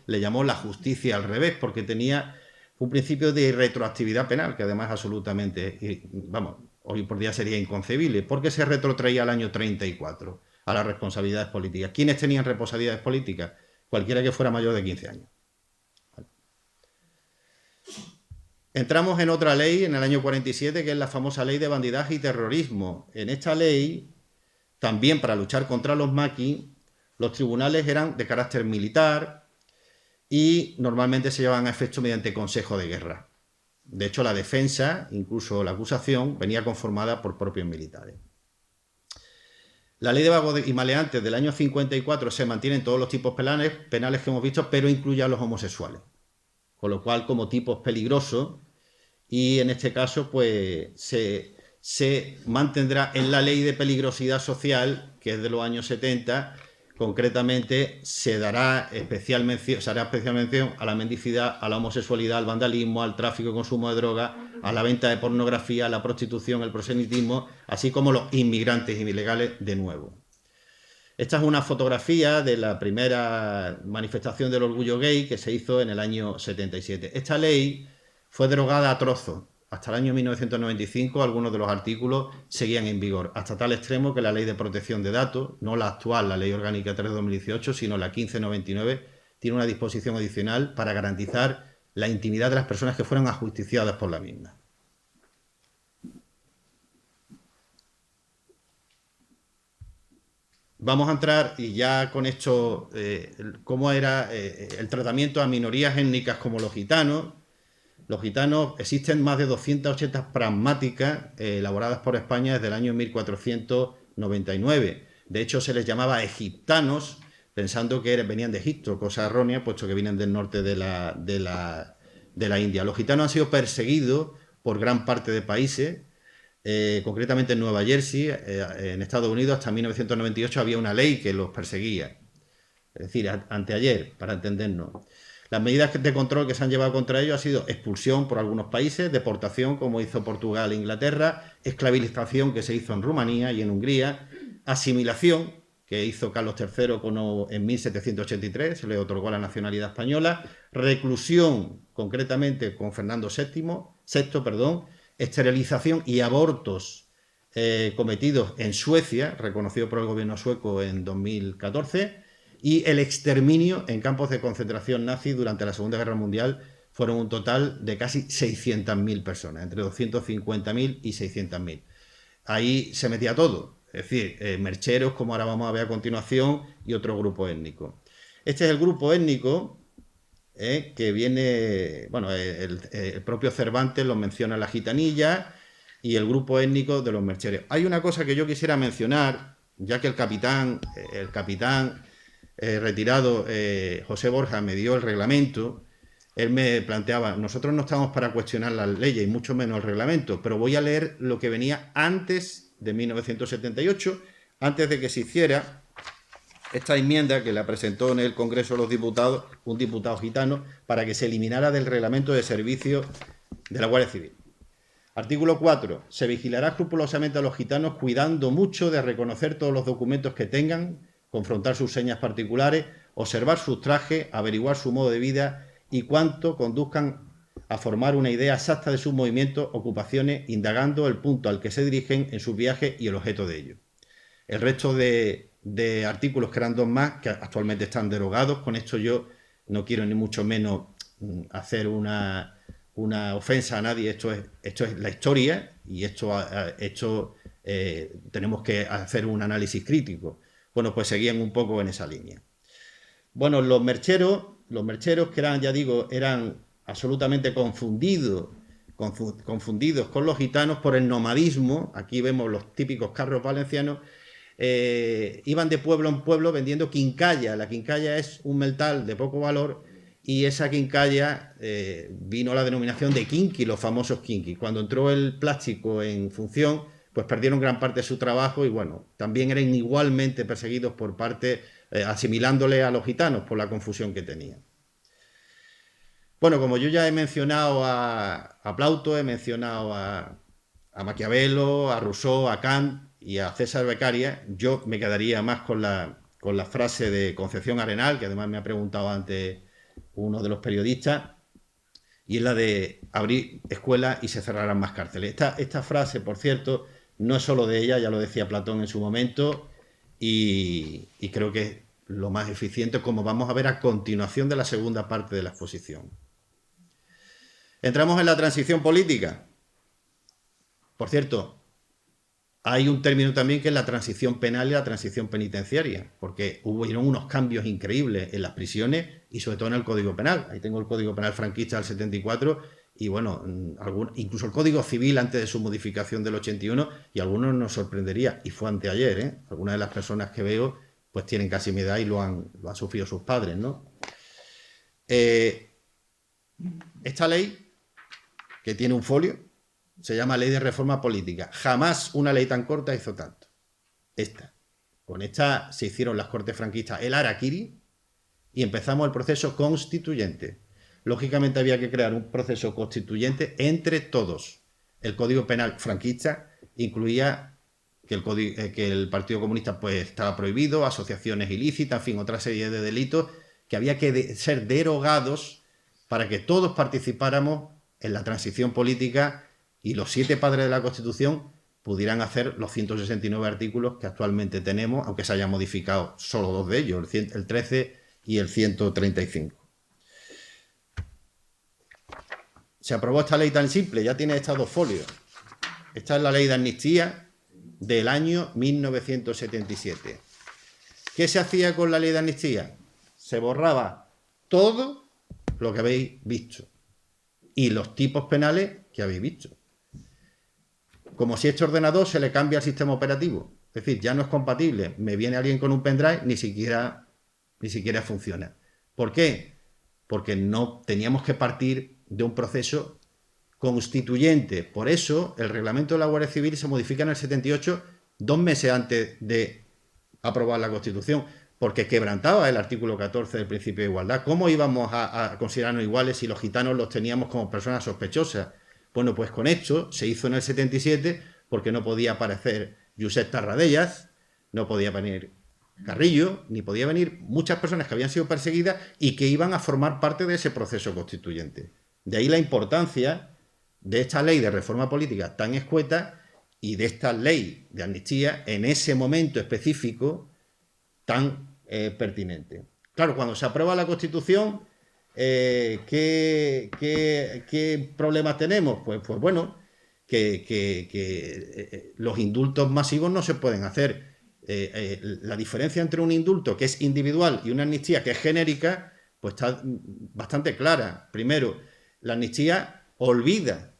le llamó la justicia al revés, porque tenía un principio de retroactividad penal, que además absolutamente, hoy por día sería inconcebible, porque se retrotraía al año 34, a las responsabilidades políticas. ¿Quiénes tenían responsabilidades políticas? Cualquiera que fuera mayor de 15 años. Vale. Entramos en otra ley, en el año 47, que es la famosa Ley de Bandidaje y Terrorismo. En esta ley, también para luchar contra los maquis, los tribunales eran de carácter militar y normalmente se llevaban a efecto mediante consejo de guerra. De hecho, la defensa, incluso la acusación, venía conformada por propios militares. La ley de vagos y maleantes del año 54 se mantienen todos los tipos penales que hemos visto, pero incluye a los homosexuales. Con lo cual, como tipos peligrosos, y en este caso, pues se mantendrá en la ley de peligrosidad social, que es de los años 70, concretamente se hará especial mención a la mendicidad, a la homosexualidad, al vandalismo, al tráfico y consumo de drogas, a la venta de pornografía, a la prostitución, el proselitismo, así como los inmigrantes ilegales de nuevo. Esta es una fotografía de la primera manifestación del orgullo gay que se hizo en el año 77. Esta ley fue derogada a trozos. Hasta el año 1995 algunos de los artículos seguían en vigor, hasta tal extremo que la Ley de Protección de Datos, no la actual, la Ley Orgánica 3 de 2018, sino la 1599, tiene una disposición adicional para garantizar la intimidad de las personas que fueran ajusticiadas por la misma. Vamos a entrar, y ya con esto, cómo era el tratamiento a minorías étnicas como los gitanos. Los gitanos, existen más de 280 pragmáticas elaboradas por España desde el año 1499. De hecho, se les llamaba egiptanos, pensando que venían de Egipto, cosa errónea, puesto que vienen del norte de la India. Los gitanos han sido perseguidos por gran parte de países, concretamente en Nueva Jersey, en Estados Unidos, hasta 1998 había una ley que los perseguía. Es decir, anteayer, para entendernos. Las medidas de control que se han llevado contra ellos han sido expulsión por algunos países, deportación, como hizo Portugal e Inglaterra, esclavización, que se hizo en Rumanía y en Hungría, asimilación, que hizo Carlos III en 1783, se le otorgó la nacionalidad española, reclusión, concretamente con Fernando VI, esterilización y abortos cometidos en Suecia, reconocido por el gobierno sueco en 2014, y el exterminio en campos de concentración nazi durante la Segunda Guerra Mundial. Fueron un total de casi 600.000 personas, entre 250.000 y 600.000. Ahí se metía todo, es decir, mercheros, como ahora vamos a ver a continuación, y otro grupo étnico. Este es el grupo étnico que viene, bueno, el propio Cervantes lo menciona en La Gitanilla, y el grupo étnico de los mercheros. Hay una cosa que yo quisiera mencionar, ya que el capitán retirado José Borja me dio el reglamento. Él me planteaba, nosotros no estamos para cuestionar las leyes y mucho menos el reglamento, pero voy a leer lo que venía antes de 1978, antes de que se hiciera esta enmienda que la presentó en el Congreso de los Diputados un diputado gitano para que se eliminara del reglamento de servicio de la Guardia Civil. Artículo 4. Se vigilará escrupulosamente a los gitanos, cuidando mucho de reconocer todos los documentos que tengan, confrontar sus señas particulares, observar sus trajes, averiguar su modo de vida y cuánto conduzcan a formar una idea exacta de sus movimientos, ocupaciones, indagando el punto al que se dirigen en sus viajes y el objeto de ellos. El resto de artículos, que eran dos más, que actualmente están derogados. Con esto yo no quiero ni mucho menos hacer una ofensa a nadie. Esto es la historia, y esto tenemos que hacer un análisis crítico. Bueno, pues seguían un poco en esa línea. Bueno, los mercheros que eran, ya digo, eran absolutamente confundidos con los gitanos por el nomadismo. Aquí vemos los típicos carros valencianos. Iban de pueblo en pueblo vendiendo quincalla. La quincalla es un metal de poco valor, y esa quincalla vino a la denominación de quinqui, los famosos quinqui. Cuando entró el plástico en función, pues perdieron gran parte de su trabajo, y bueno, también eran igualmente perseguidos por parte, asimilándole a los gitanos por la confusión que tenían. Bueno, como yo ya he mencionado a Plauto, he mencionado a Maquiavelo, a Rousseau, a Kant y a César Beccaria, yo me quedaría más con la frase de Concepción Arenal, que además me ha preguntado antes uno de los periodistas, y es la de abrir escuelas y se cerrarán más cárceles. Esta frase, por cierto, no es solo de ella, ya lo decía Platón en su momento, y creo que es lo más eficiente, como vamos a ver a continuación de la segunda parte de la exposición. Entramos en la transición política. Por cierto, hay un término también que es la transición penal y la transición penitenciaria, porque hubieron unos cambios increíbles en las prisiones y sobre todo en el Código Penal. Ahí tengo el Código Penal franquista del 74, y bueno, incluso el Código Civil antes de su modificación del 81, y a algunos nos sorprendería, y fue anteayer, ¿eh? Algunas de las personas que veo pues tienen casi mi edad y lo han sufrido sus padres, ¿no? Esta ley, que tiene un folio, se llama Ley de Reforma Política. Jamás una ley tan corta hizo tanto. Con esta se hicieron las Cortes franquistas el harakiri y empezamos el proceso constituyente. Lógicamente había que crear un proceso constituyente entre todos. El Código Penal franquista incluía que el Partido Comunista pues estaba prohibido, asociaciones ilícitas, en fin, otra serie de delitos que había que ser derogados para que todos participáramos en la transición política y los 7 padres de la Constitución pudieran hacer los 169 artículos que actualmente tenemos, aunque se hayan modificado solo 2 de ellos, el 13 y el 135. Se aprobó esta ley tan simple, ya tiene estos 2 folios. Esta es la ley de amnistía del año 1977. ¿Qué se hacía con la ley de amnistía? Se borraba todo lo que habéis visto y los tipos penales que habéis visto. Como si este ordenador se le cambia al sistema operativo. Es decir, ya no es compatible. Me viene alguien con un pendrive, ni siquiera funciona. ¿Por qué? Porque no teníamos que partir de un proceso constituyente. Por eso el reglamento de la Guardia Civil se modifica en el 78, 2 meses antes de aprobar la Constitución, porque quebrantaba el artículo 14 del principio de igualdad. ¿Cómo íbamos a considerarnos iguales si los gitanos los teníamos como personas sospechosas? Bueno, pues con esto se hizo en el 77 porque no podía aparecer Josep Tarradellas, no podía venir Carrillo, ni podía venir muchas personas que habían sido perseguidas y que iban a formar parte de ese proceso constituyente. De ahí la importancia de esta ley de reforma política tan escueta y de esta ley de amnistía en ese momento específico tan pertinente. Claro, cuando se aprueba la Constitución, ¿qué problemas tenemos? Pues bueno, que los indultos masivos no se pueden hacer. La diferencia entre un indulto que es individual y una amnistía que es genérica, pues está bastante clara. Primero, la amnistía olvida,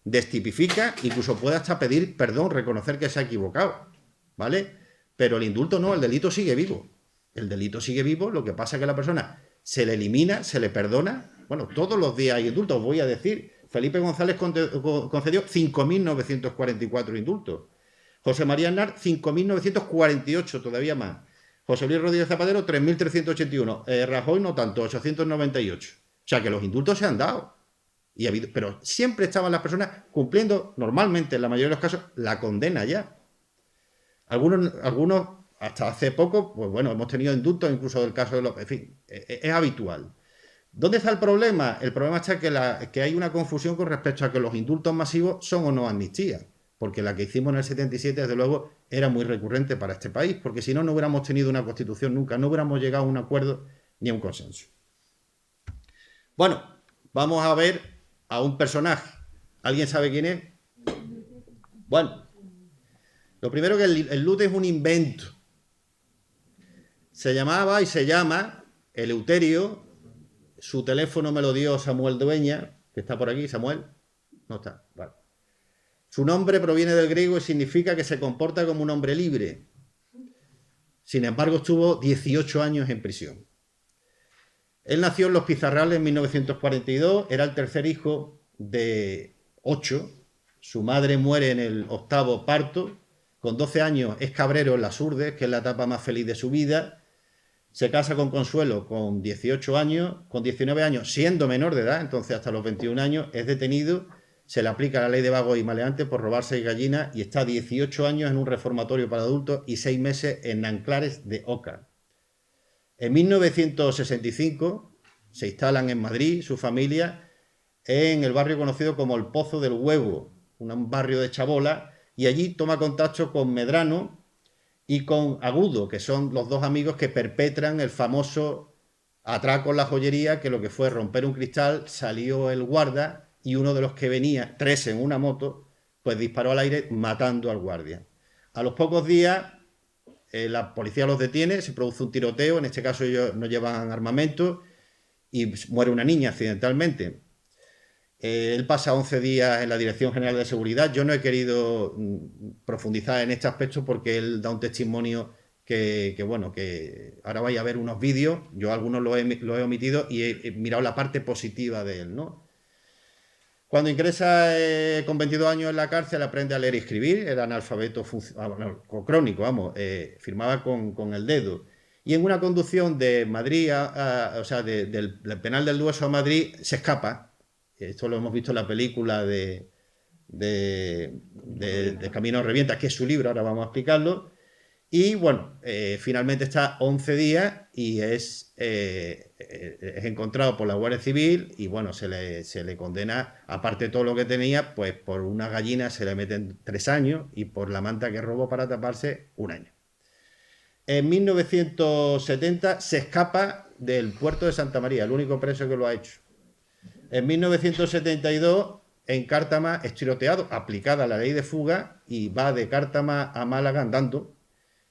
destipifica, incluso puede hasta pedir perdón, reconocer que se ha equivocado, ¿vale? Pero el indulto no, el delito sigue vivo. El delito sigue vivo, lo que pasa es que la persona se le elimina, se le perdona. Bueno, todos los días hay indultos, voy a decir. Felipe González concedió 5.944 indultos. José María Aznar, 5.948, todavía más. José Luis Rodríguez Zapatero, 3.381. Rajoy no tanto, 898. O sea que los indultos se han dado. Pero siempre estaban las personas cumpliendo, normalmente, en la mayoría de los casos, la condena ya. Algunos hasta hace poco, pues bueno, hemos tenido indultos, incluso del caso de los... En fin, es habitual. ¿Dónde está el problema? El problema está que hay una confusión con respecto a que los indultos masivos son o no amnistías. Porque la que hicimos en el 77, desde luego, era muy recurrente para este país, porque si no, no hubiéramos tenido una constitución nunca, no hubiéramos llegado a un acuerdo ni a un consenso. Bueno, vamos a ver a un personaje. ¿Alguien sabe quién es? Bueno, lo primero que el LUT es un invento. Se llamaba y se llama Eleuterio. Su teléfono me lo dio Samuel Dueña, que está por aquí. Samuel, no está, vale. Su nombre proviene del griego y significa que se comporta como un hombre libre. Sin embargo, estuvo 18 años en prisión. Él nació en Los Pizarrales en 1942, era el tercer hijo de 8. Su madre muere en el 8º parto. Con 12 años es cabrero en las Urdes, que es la etapa más feliz de su vida. Se casa con Consuelo con 18 años. Con 19 años, siendo menor de edad, entonces hasta los 21 años, es detenido. Se le aplica la ley de vagos y maleantes por robar 6 gallinas y está 18 años en un reformatorio para adultos y 6 meses en Nanclares de Oca. En 1965 se instalan en Madrid, su familia, en el barrio conocido como el Pozo del Huevo, un barrio de chabola, y allí toma contacto con Medrano y con Agudo, que son los 2 amigos que perpetran el famoso atraco en la joyería, que lo que fue romper un cristal, salió el guarda y uno de los que venía, 3 en una moto, pues disparó al aire matando al guardia. A los pocos días la policía los detiene, se produce un tiroteo, en este caso ellos no llevan armamento y muere una niña accidentalmente. Él pasa 11 días en la Dirección General de Seguridad. Yo no he querido profundizar en este aspecto porque él da un testimonio bueno, que ahora vais a ver unos vídeos, yo algunos los he omitido y he mirado la parte positiva de él, ¿no? Cuando ingresa con 22 años en la cárcel aprende a leer y escribir, era analfabeto crónico, vamos, firmaba con el dedo. Y en una conducción de Madrid, o sea, del penal del Dueso a Madrid, se escapa. Esto lo hemos visto en la película de Camino Revienta, que es su libro, ahora vamos a explicarlo. Y bueno, finalmente está 11 días y es encontrado por la Guardia Civil y bueno, se le condena, aparte de todo lo que tenía, pues por una gallina se le meten 3 años y por la manta que robó para taparse 1 año. En 1970 se escapa del puerto de Santa María, el único preso que lo ha hecho. En 1972 en Cártama es tiroteado, aplicada la ley de fuga, y va de Cártama a Málaga andando.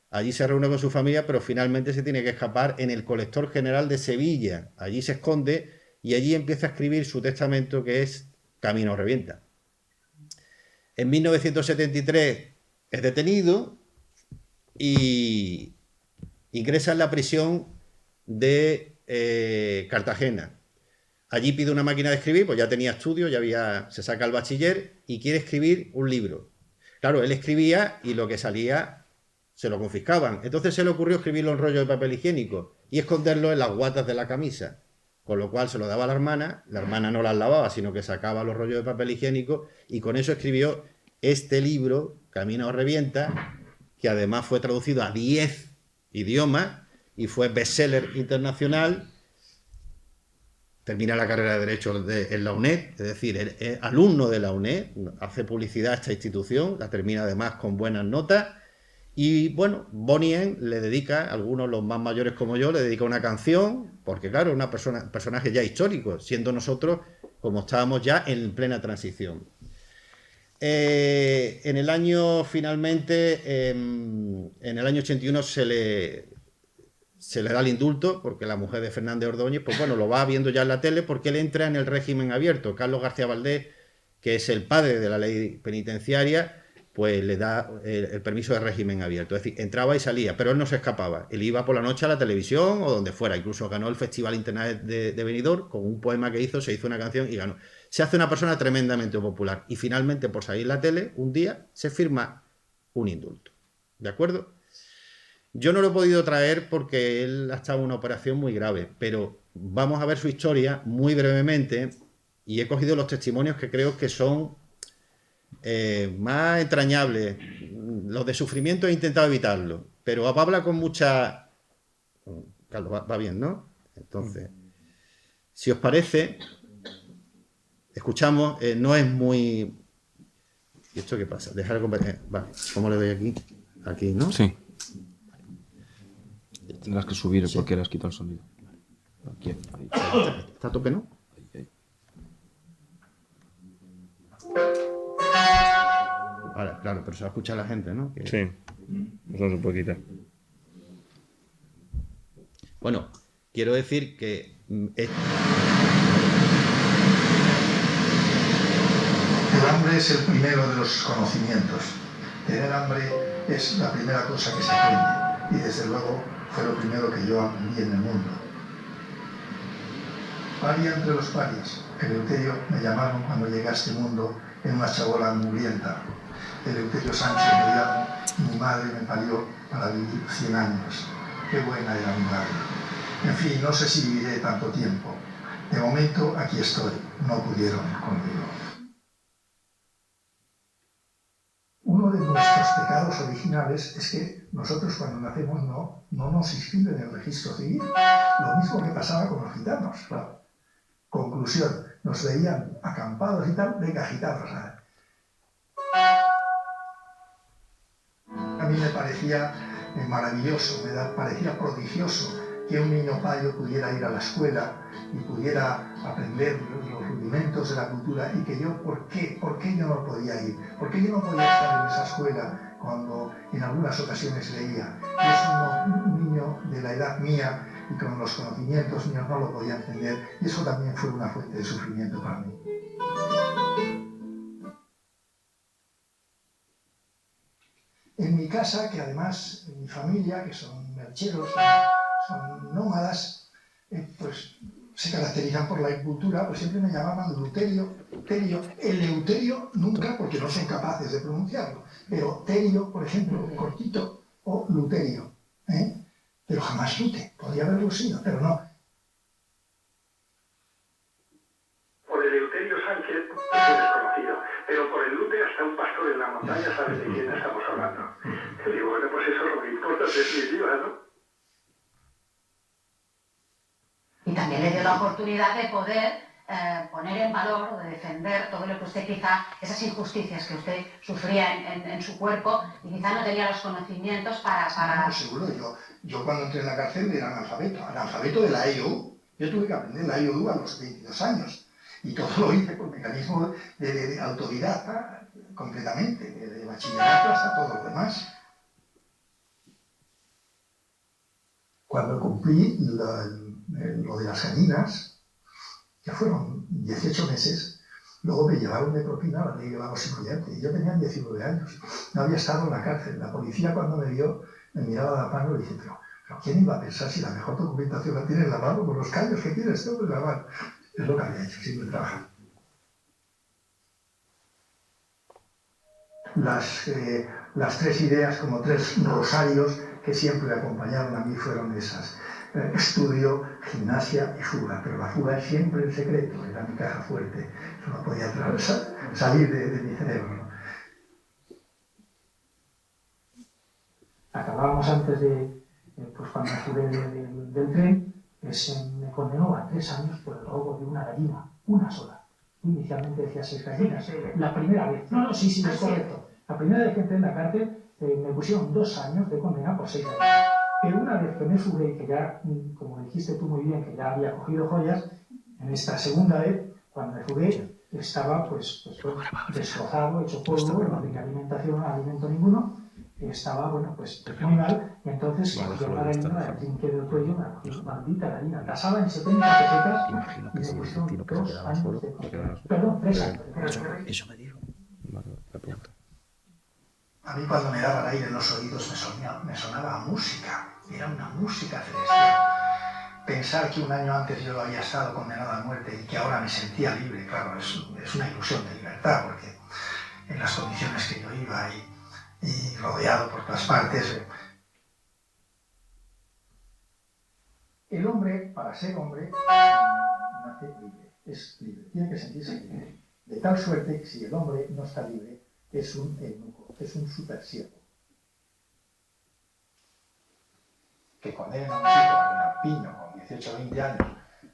Allí se reúne con su familia, pero finalmente se tiene que escapar en el Colector General de Sevilla. Allí se esconde y allí empieza a escribir su testamento, que es Camino Revienta. En 1973 es detenido y ingresa en la prisión de Cartagena. Allí pide una máquina de escribir, pues ya tenía estudios, se saca el bachiller y quiere escribir un libro. Claro, él escribía y lo que salía se lo confiscaban. Entonces se le ocurrió escribirlo en rollo de papel higiénico y esconderlo en las guatas de la camisa. Con lo cual se lo daba a la hermana no las lavaba, sino que sacaba los rollos de papel higiénico y con eso escribió este libro, Camino Revienta, que además fue traducido a 10 idiomas y fue bestseller internacional. Termina la carrera de Derecho en la UNED, es decir, es alumno de la UNED, hace publicidad a esta institución, la termina además con buenas notas. Y bueno, Bonnie M le dedica, algunos los más mayores como yo, le dedica una canción, porque claro, es un personaje ya histórico, siendo nosotros como estábamos ya en plena transición. En el año, finalmente, en el año 81 se le da el indulto, porque la mujer de Fernández Ordóñez, pues bueno, lo va viendo ya en la tele, porque él entra en el régimen abierto. Carlos García Valdés, que es el padre de la ley penitenciaria, pues le da el permiso de régimen abierto. Es decir, entraba y salía, pero él no se escapaba. Él iba por la noche a la televisión o donde fuera. Incluso ganó el Festival Internacional de Benidorm con un poema que hizo, se hizo una canción y ganó. Se hace una persona tremendamente popular. Y finalmente, por salir en la tele, un día se firma un indulto. ¿De acuerdo? Yo no lo he podido traer porque él ha estado en una operación muy grave, pero vamos a ver su historia muy brevemente y he cogido los testimonios que creo que son más entrañables. Los de sufrimiento he intentado evitarlo, pero habla con mucha... Carlos, va bien, ¿no? Entonces, si os parece, escuchamos, no es muy... ¿Y esto qué pasa? Dejar de... Vale, ¿cómo le doy aquí? Aquí, ¿no? Sí. Tendrás que subir porque le has quitado el sonido. Aquí, ahí. Está a tope, ¿no? Ahí. Ahora, claro, pero se va a escuchar la gente, ¿no? Que... Sí, eso se puede quitar. Bueno, quiero decir que... El hambre es el primero de los conocimientos. Tener hambre es la primera cosa que se aprende. Y desde luego fue lo primero que yo aprendí en el mundo. Paria entre los parias. Eleuterio me llamaron cuando llegué a este mundo en una chabola mugrienta. Eleuterio Sánchez me llamo y mi madre me parió para vivir 100 años. Qué buena era mi madre. En fin, no sé si viviré tanto tiempo. De momento, aquí estoy. No pudieron conmigo. Uno de nuestros pecados originales es que nosotros cuando nacemos no nos inscriben en el registro civil. Lo mismo que pasaba con los gitanos, claro. Conclusión, nos veían acampados y tal, venga, gitanos. A mí me parecía maravilloso, parecía prodigioso que un niño payo pudiera ir a la escuela y pudiera aprender los rudimentos de la cultura y que yo, ¿por qué yo no podía ir? ¿Por qué yo no podía estar en esa escuela cuando en algunas ocasiones leía? Yo soy un niño de la edad mía y con los conocimientos míos no lo podía entender y eso también fue una fuente de sufrimiento para mí. En mi casa, que además, en mi familia, que son mercheros, son nómadas, pues se caracterizan por la agricultura, pues siempre me llamaban Luterio, Terio, Eleuterio nunca, porque no son capaces de pronunciarlo, pero Terio, por ejemplo, cortito, o Luterio, pero jamás Lute, podría haberlo sido, pero no. Por el Eleuterio Sánchez es un desconocido, pero por el Lute hasta un pastor en la montaña sabe de quién estamos hablando. Y digo, bueno, pues eso es lo que importa en definitiva, ¿no? Y también le dio la oportunidad de poder poner en valor o de defender todo lo que usted quizá, esas injusticias que usted sufría en su cuerpo y quizá no tenía los conocimientos para... No, seguro, yo cuando entré en la cárcel era analfabeto de la EIOU. Yo tuve que aprender la EIOU a los 22 años y todo lo hice por mecanismo de autodidacta completamente, de bachillerato hasta todo lo demás. Cuando cumplí lo de las janinas, que fueron 18 meses, luego me llevaron de propina la ley de vagos influyentes. Y yo tenía 19 años, no había estado en la cárcel. La policía cuando me vio, me miraba la mano y dije, pero ¿quién iba a pensar si la mejor documentación la tiene en la mano con los callos que tiene este hombre en la mano? Es lo que había hecho, siempre trabajando. Las tres ideas, como tres rosarios que siempre me acompañaron a mí fueron esas. Estudio, gimnasia y fuga, pero la fuga es siempre en secreto, era mi caja fuerte, eso no podía salir de mi cerebro, ¿no? Acabábamos antes de, pues cuando me fugué del tren, se me condenó a 3 años por el robo de una gallina, una sola. Inicialmente decía 6 gallinas, la primera vez, sí, es correcto. La primera vez que entré en la cárcel me pusieron 2 años de condena por 6 gallinas. Pero una vez que me fugué y que ya, como dijiste tú muy bien, que ya había cogido joyas, en esta segunda vez, cuando me fugué, estaba pues destrozado, hecho polvo, no tenía alimento ninguno, estaba, pues muy mal, y entonces cogí la gallina, la trinqué del cuello, me la cogí, maldita gallina, tasaba en 70 pesetas, Imagino que y si me el costó destino que se 2 quedaba años solo, de te quedabas solo. perdón, 3 años. Eso me dijo. Vale, la pregunta. A mí cuando me daba el aire en los oídos me sonaba música, era una música celestial. Pensar que un año antes yo había estado condenado a muerte y que ahora me sentía libre, claro, es una ilusión de libertad, porque en las condiciones que yo iba y rodeado por todas partes. El hombre, para ser hombre, nace libre, es libre, tiene que sentirse libre. De tal suerte que si el hombre no está libre, es un eunuco, es un supersiervo. Que condenen a un chico a piño con 18 o 20 años,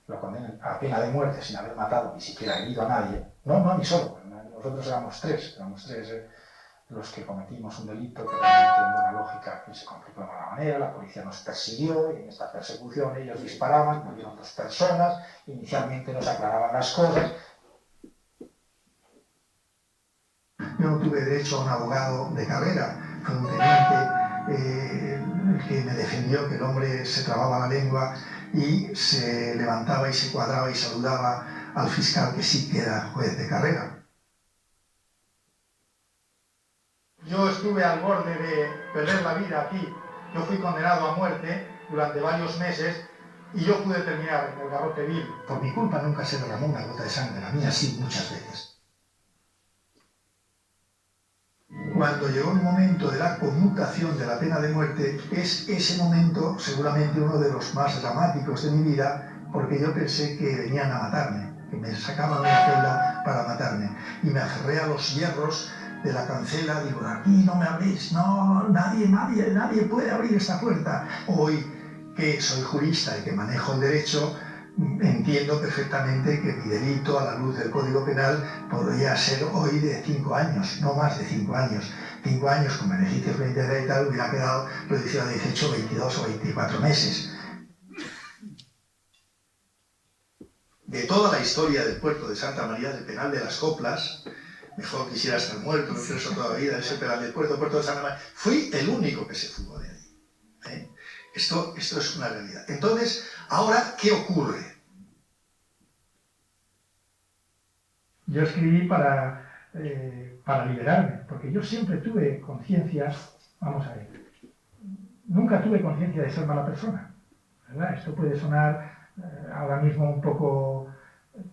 lo condenen a pena de muerte sin haber matado ni siquiera herido a nadie. No a mí solo, nosotros éramos tres los que cometimos un delito que realmente en buena lógica se complicó de mala manera, la policía nos persiguió y en esta persecución ellos disparaban, murieron 2 personas, inicialmente nos aclaraban las cosas. Yo no tuve derecho a un abogado de carrera, fue un teniente el que me defendió, que el hombre se trababa la lengua y se levantaba y se cuadraba y saludaba al fiscal que sí que era juez de carrera. Yo estuve al borde de perder la vida aquí, yo fui condenado a muerte durante varios meses y yo pude terminar en el garrote vil. Por mi culpa nunca se derramó una gota de sangre, la mía sí muchas veces. Cuando llegó el momento de la conmutación de la pena de muerte, es ese momento seguramente uno de los más dramáticos de mi vida, porque yo pensé que venían a matarme, que me sacaban de la celda para matarme, y me aferré a los hierros de la cancela, digo, aquí no me abrís, no, nadie puede abrir esta puerta. Hoy que soy jurista y que manejo el derecho, entiendo perfectamente que mi delito a la luz del Código Penal podría ser hoy de 5 años, no más de 5 años. 5 años con beneficios penitenciarios y tal hubiera quedado reducido a 18, 22 o 24 meses. De toda la historia del puerto de Santa María, del penal de las Coplas, mejor quisiera estar muerto, preso toda la vida, ese penal del puerto de Santa María, fui el único que se fugó de ahí. Esto es una realidad. Entonces, ahora, ¿qué ocurre? Yo escribí para liberarme, porque yo siempre tuve conciencia, vamos a ver, nunca tuve conciencia de ser mala persona, ¿verdad? Esto puede sonar ahora mismo un poco,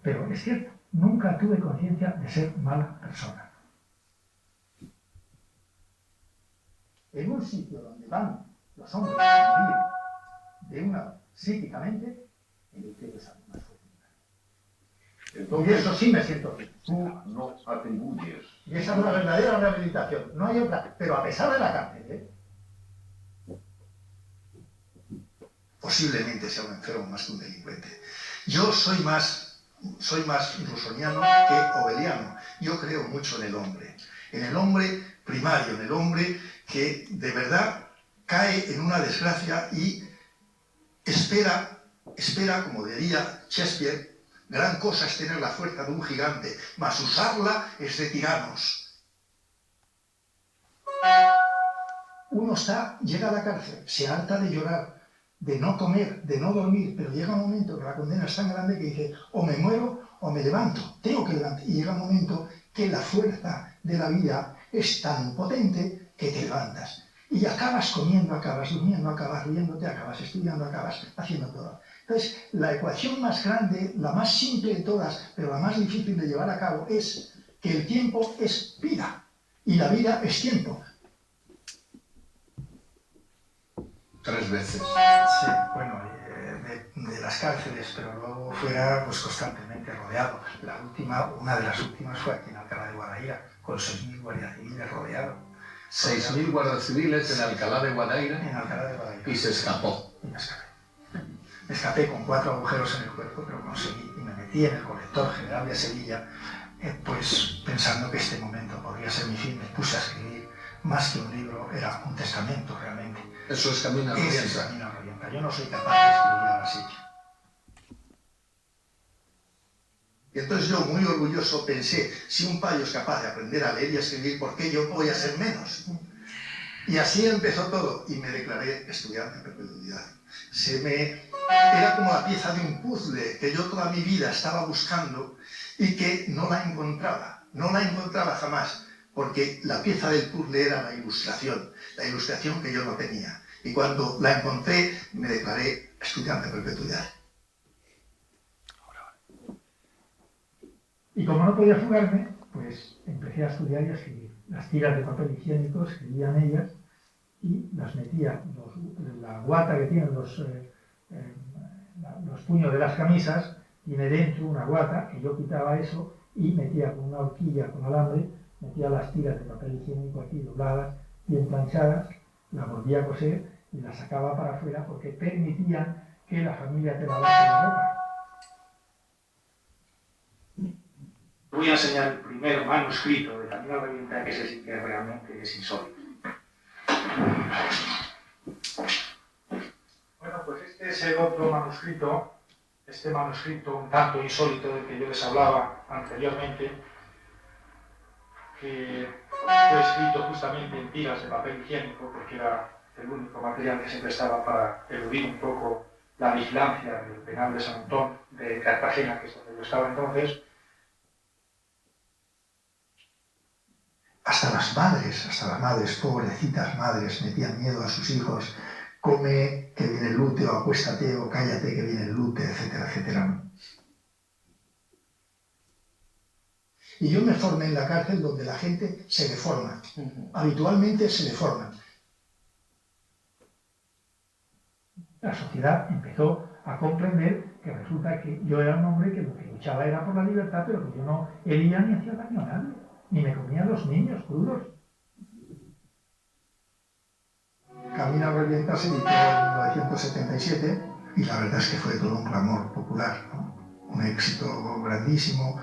pero es cierto, nunca tuve conciencia de ser mala persona. En un sitio donde van los hombres a morir de una psíquicamente, el Eleuterio es algo más fuerte. Y eso sí me siento bien. Tú no atribuyes. Y esa es la verdadera rehabilitación. No hay otra. Pero a pesar de la cárcel, posiblemente sea un enfermo más que un delincuente. Yo soy más rusoniano que obeliano. Yo creo mucho en el hombre primario, en el hombre que de verdad cae en una desgracia y espera, como diría Shakespeare, gran cosa es tener la fuerza de un gigante, mas usarla es de tiranos. Uno llega a la cárcel, se harta de llorar, de no comer, de no dormir, pero llega un momento que la condena es tan grande que dice, o me muero o me levanto, tengo que levantar. Y llega un momento que la fuerza de la vida es tan potente que te levantas. Y acabas comiendo, acabas durmiendo, acabas riéndote, acabas estudiando, acabas haciendo todo. Entonces, la ecuación más grande, la más simple de todas, pero la más difícil de llevar a cabo, es que el tiempo es vida y la vida es tiempo. 3 veces. Sí, bueno, de las cárceles, pero luego fuera pues constantemente rodeado. Una de las últimas fue aquí en Alcalá de Guadaira, con 6.000 guardias civiles rodeados. 6.000 guardias civiles en Alcalá de Guadaira. En Alcalá de Guadaira. Y se escapó. Y me escapé. Me escapé con 4 agujeros en el cuerpo, pero conseguí y me metí en el colector general de Sevilla, pues pensando que este momento podría ser mi fin. Me puse a escribir, más que un libro, era un testamento realmente. Eso es Camino a la Eso es Camino a la Orienta. Yo no soy capaz de escribir ahora sí. Y entonces yo, muy orgulloso, pensé, si un payo es capaz de aprender a leer y a escribir, ¿por qué yo voy a ser menos? Y así empezó todo, y me declaré estudiante en perpetuidad. Era como la pieza de un puzzle que yo toda mi vida estaba buscando y que no la encontraba jamás, porque la pieza del puzzle era la ilustración que yo no tenía. Y cuando la encontré, me declaré estudiante en perpetuidad. Y como no podía fugarme, pues empecé a estudiar y a escribir. Las tiras de papel higiénico escribía en ellas y las metía, la guata que tienen los puños de las camisas, tiene dentro una guata, que yo quitaba eso y metía con una horquilla con alambre, metía las tiras de papel higiénico aquí dobladas, bien planchadas, las volvía a coser y las sacaba para afuera porque permitían que la familia te lavase la ropa. Voy a enseñar el primer manuscrito de Camino a la Orienta, que ese sí que realmente es insólito. Bueno, pues este es el otro manuscrito, este manuscrito un tanto insólito del que yo les hablaba anteriormente, que fue escrito justamente en tiras de papel higiénico, porque era el único material que se prestaba para eludir un poco la vigilancia del penal de San Antón de Cartagena, que es donde yo estaba entonces. Hasta las madres, pobrecitas madres, metían miedo a sus hijos, come que viene el lute, o acuéstate, o cállate que viene el lute, etcétera, etcétera. Y yo me formé en la cárcel donde la gente se deforma, habitualmente se deforman. La sociedad empezó a comprender que resulta que yo era un hombre que lo que luchaba era por la libertad, pero que yo no hería ni hacía daño a nadie, ni me comía a los niños crudos. Camino a la Orienta se editó en 1977 y la verdad es que fue todo un clamor popular, ¿no? Un éxito grandísimo,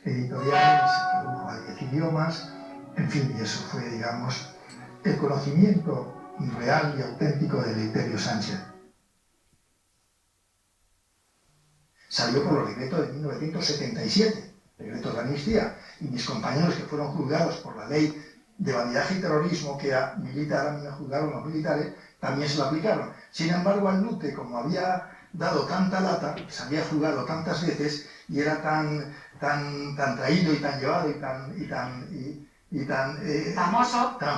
editorial, se tradujo a 10 idiomas, en fin, y eso fue, digamos, el conocimiento real y auténtico de Eleuterio Sánchez. Salió por los decretos de 1977, decretos de amnistía, y mis compañeros que fueron juzgados por la ley de bandidaje y terrorismo, que era militar, a mí me juzgaron los militares, también se lo aplicaron. Sin embargo, al lute, como había dado tanta lata, se había jugado tantas veces y era tan traído y tan llevado y tan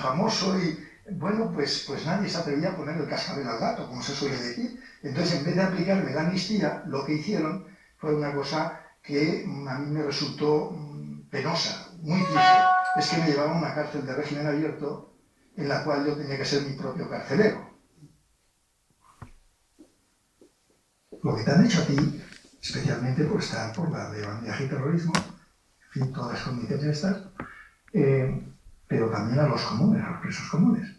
famoso y bueno, pues nadie se atrevía a poner el cascabel al gato, como se suele decir. Entonces, en vez de aplicarme la amnistía, lo que hicieron fue una cosa que a mí me resultó penosa, muy triste. Es que me llevaban a una cárcel de régimen abierto en la cual yo tenía que ser mi propio carcelero. Lo que te han hecho a ti, especialmente por estar por la de bandidaje y terrorismo, en fin, todas las condiciones estas, pero también a los comunes, a los presos comunes.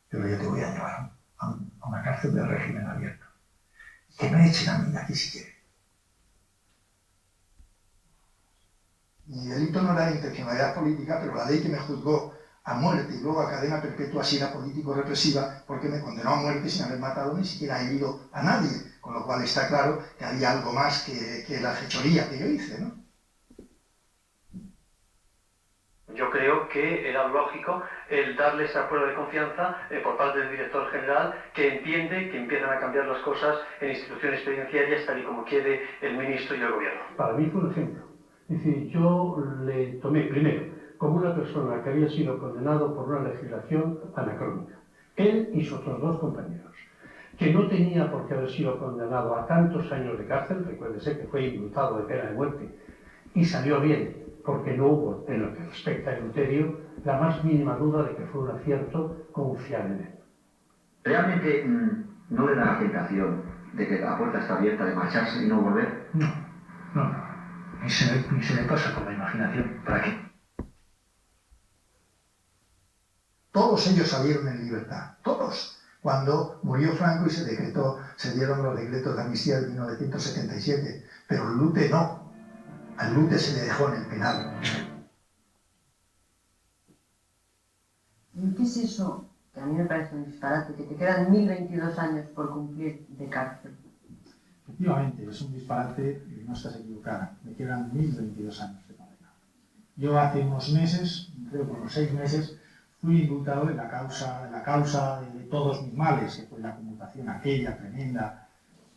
Pero yo te voy a llevar a una cárcel de régimen abierto. Que me echen a mí de aquí si quieren. Mi delito no era de intencionalidad política, pero la ley que me juzgó a muerte y luego a cadena perpetua sí era político-represiva porque me condenó a muerte sin haber matado ni siquiera herido a nadie, con lo cual está claro que había algo más que la fechoría que yo hice, ¿no? Yo creo que era lógico el darle esa prueba de confianza por parte del director general, que entiende que empiezan a cambiar las cosas en instituciones penitenciarias tal y como quiere el ministro y el gobierno. Para mí fue un ejemplo. Es decir, yo le tomé primero como una persona que había sido condenado por una legislación anacrónica, él y sus otros dos compañeros, que no tenía por qué haber sido condenado a tantos años de cárcel, recuérdese que fue indultado de pena de muerte, y salió bien, porque no hubo, en lo que respecta a Eleuterio, la más mínima duda de que fue un acierto confiar en él. ¿Realmente no le da la tentación de que la puerta está abierta de marcharse y no volver? No. Ni se me pasa por la imaginación. ¿Para qué? Todos ellos salieron en libertad. Todos. Cuando murió Franco y se dieron los decretos de amnistía de 1977. Pero el Lute no. Al Lute se le dejó en el penal. ¿Qué es eso? Que a mí me parece un disparate, que te quedan 1022 años por cumplir de cárcel. Efectivamente, es un disparate y no estás equivocada. Me quedan 1022 años de condena. Yo hace unos meses, creo que unos 6 meses, fui indultado en la causa de todos mis males, que fue la conmutación aquella tremenda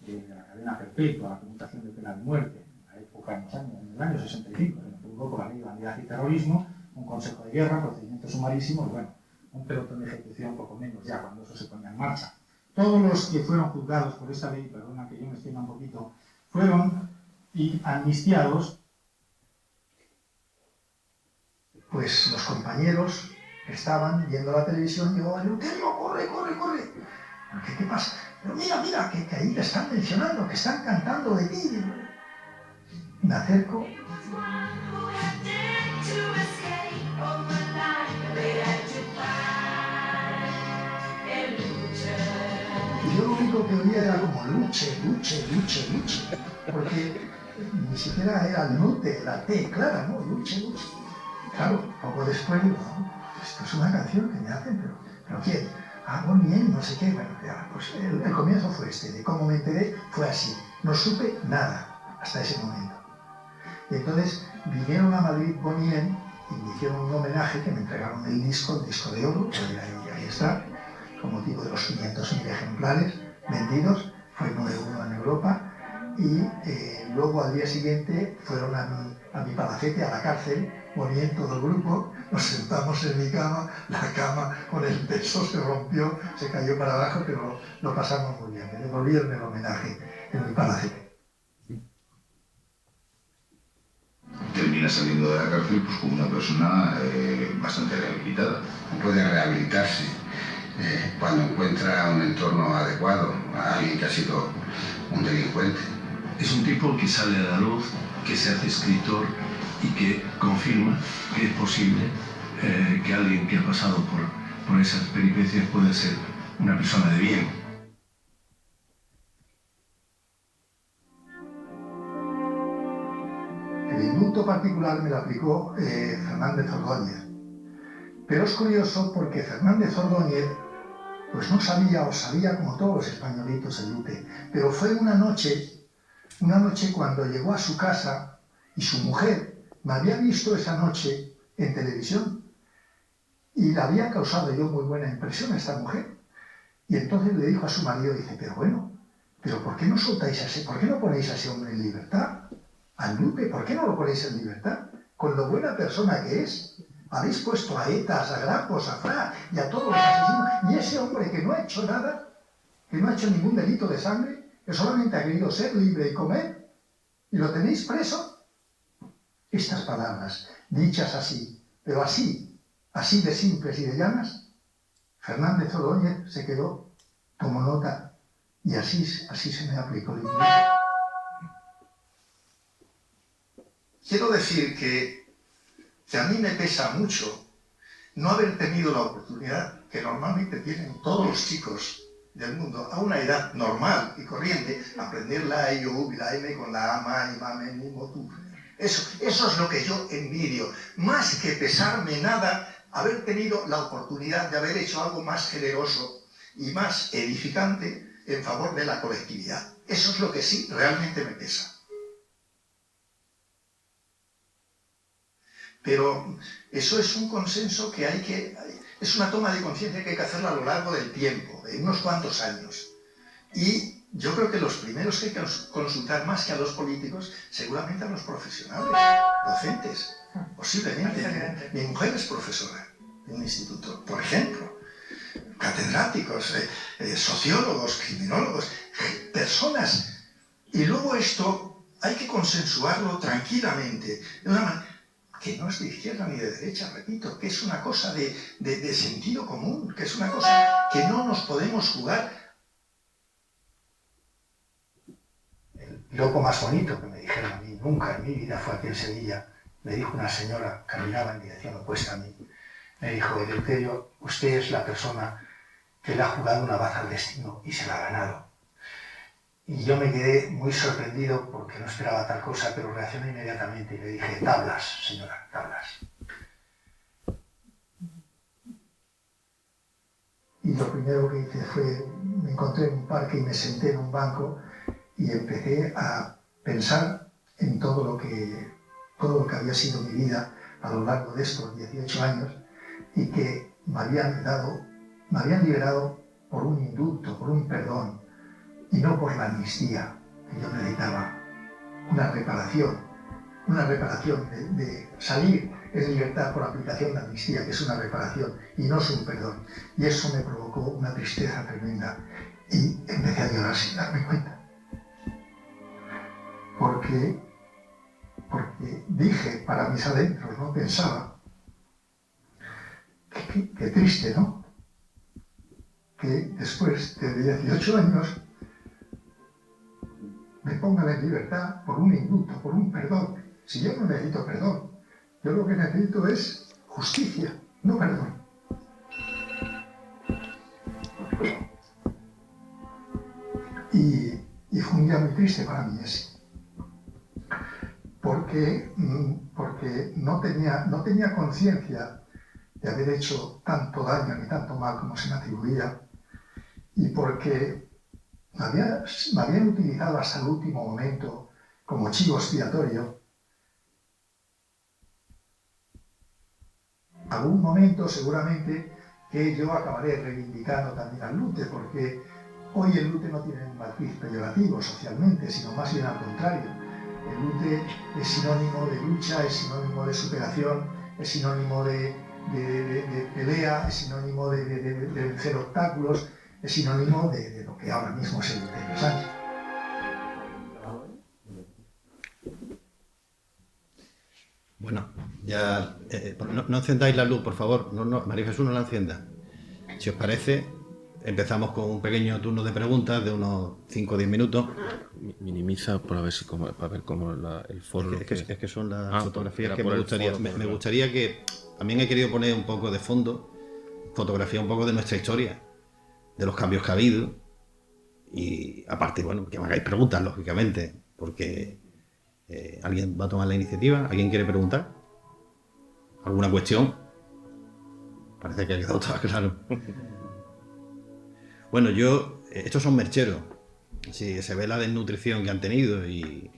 de la cadena perpetua, la conmutación de pena de muerte, en la época, en el año 65, se me juzgó por la ley de bandidaje y terrorismo, un consejo de guerra, procedimiento sumarísimo, y bueno, un pelotón de ejecución poco menos ya cuando eso se ponía en marcha. Todos los que fueron juzgados por esta ley, perdona que yo me extienda un poquito, fueron amnistiados. Pues los compañeros estaban viendo la televisión y yo, Eleuterio, corre. ¿Qué pasa? Pero mira, que ahí te están mencionando, que están cantando de ti. Me acerco. Y yo lo único que oía era como luche, porque ni siquiera era el Lute, la T clara, ¿no? Luche. Claro, poco después digo, esto es una canción que me hacen, pero ¿quién? Bonnie M, no sé qué, bueno, ya, pues el comienzo fue este, de cómo me enteré fue así, no supe nada hasta ese momento. Y entonces vinieron a Madrid Bonnie M y me hicieron un homenaje que me entregaron el disco de oro, que ahí está, con motivo de los 500.000 ejemplares vendidos, fue número 1 en Europa, y luego al día siguiente fueron a mi palacete, a la cárcel, Bonnie M, todo el grupo, nos sentamos en mi cama, la cama con el peso se rompió, se cayó para abajo, pero lo pasamos muy bien, me devolvieron el homenaje en mi palacete. Termina saliendo de la cárcel pues, como una persona bastante rehabilitada. Puede rehabilitarse cuando encuentra un entorno adecuado a alguien que ha sido un delincuente. Es un tipo que sale a la luz, que se hace escritor y que confirma que es posible que alguien que ha pasado por esas peripecias pueda ser una persona de bien. El indulto particular me lo aplicó Fernández Ordóñez. Pero es curioso porque Fernández Ordóñez pues no sabía, o sabía como todos los españolitos el Lute, pero fue una noche cuando llegó a su casa y su mujer me había visto esa noche en televisión y le había causado yo muy buena impresión a esta mujer. Y entonces le dijo a su marido, dice, Pero ¿por qué no soltáis a ese, por qué no ponéis a ese hombre en libertad? Al Lupe, ¿por qué no lo ponéis en libertad? Con lo buena persona que es. Habéis puesto a ETAs, a Grapos, a Fra y a todos los asesinos. Y ese hombre que no ha hecho nada, que no ha hecho ningún delito de sangre, que solamente ha querido ser libre y comer, y lo tenéis preso. Estas palabras, dichas así, pero así de simples y de llanas, Fernández Ordóñez se quedó como nota y así se me aplicó el inglés. Quiero decir que a mí me pesa mucho no haber tenido la oportunidad que normalmente tienen todos los chicos del mundo a una edad normal y corriente, aprender la I, U y la M con la ama, y mame, ni, motu. Eso es lo que yo envidio. Más que pesarme nada, haber tenido la oportunidad de haber hecho algo más generoso y más edificante en favor de la colectividad. Eso es lo que sí realmente me pesa. Pero eso es un consenso que es una toma de conciencia que hay que hacerla a lo largo del tiempo, de unos cuantos años. Y yo creo que los primeros que hay que consultar más que a los políticos, seguramente a los profesionales, docentes, posiblemente. Mi mujer es profesora de un instituto, por ejemplo. Catedráticos, sociólogos, criminólogos, personas. Y luego esto hay que consensuarlo tranquilamente, de una manera que no es de izquierda ni de derecha, repito, que es una cosa de sentido común, que es una cosa que no nos podemos jugar. El piropo más bonito que me dijeron a mí nunca en mi vida fue aquí en Sevilla. Me dijo una señora, caminaba en dirección opuesta a mí, me dijo: Eleuterio, usted es la persona que le ha jugado una baza al destino y se la ha ganado. Y yo me quedé muy sorprendido porque no esperaba tal cosa, pero reaccioné inmediatamente y le dije: tablas, señora, tablas. Y lo primero que hice fue, me encontré en un parque y me senté en un banco y empecé a pensar en todo lo que había sido mi vida a lo largo de estos 18 años y que me habían liberado por un indulto, por un perdón, y no por la amnistía que yo necesitaba, una reparación de salir en libertad por aplicación de amnistía, que es una reparación y no es un perdón. Y eso me provocó una tristeza tremenda y empecé a llorar sin darme cuenta. Porque dije para mis adentros, no pensaba, qué triste, ¿no? Que después de 18 años me pongan en libertad por un indulto, por un perdón. Si yo no necesito perdón, yo lo que necesito es justicia, no perdón. Y fue un día muy triste para mí ese, porque no tenía conciencia de haber hecho tanto daño ni tanto mal como se me atribuía, y porque me habían utilizado hasta el último momento como chivo expiatorio. Algún momento seguramente que yo acabaré reivindicando también al Lute, porque hoy el Lute no tiene un matiz peyorativo socialmente, sino más bien al contrario. El Lute es sinónimo de lucha, es sinónimo de superación, es sinónimo de pelea, es sinónimo de vencer obstáculos, es sinónimo de lo que ahora mismo es el Eleuterio Sánchez. Bueno, ya no encendáis la luz, por favor. María Jesús, no la encienda. Si os parece, empezamos con un pequeño turno de preguntas de unos 5 o 10 minutos. Minimiza para ver cómo el foro... Es que son las fotografías que me gustaría. Me gustaría que... También he querido poner un poco de fondo, fotografía un poco de nuestra historia, de los cambios que ha habido, y aparte, bueno, que me hagáis preguntas, lógicamente, porque ¿alguien va a tomar la iniciativa? ¿Alguien quiere preguntar? ¿Alguna cuestión? Parece que ha quedado todo claro. Bueno, estos son mercheros. Sí, se ve la desnutrición que han tenido y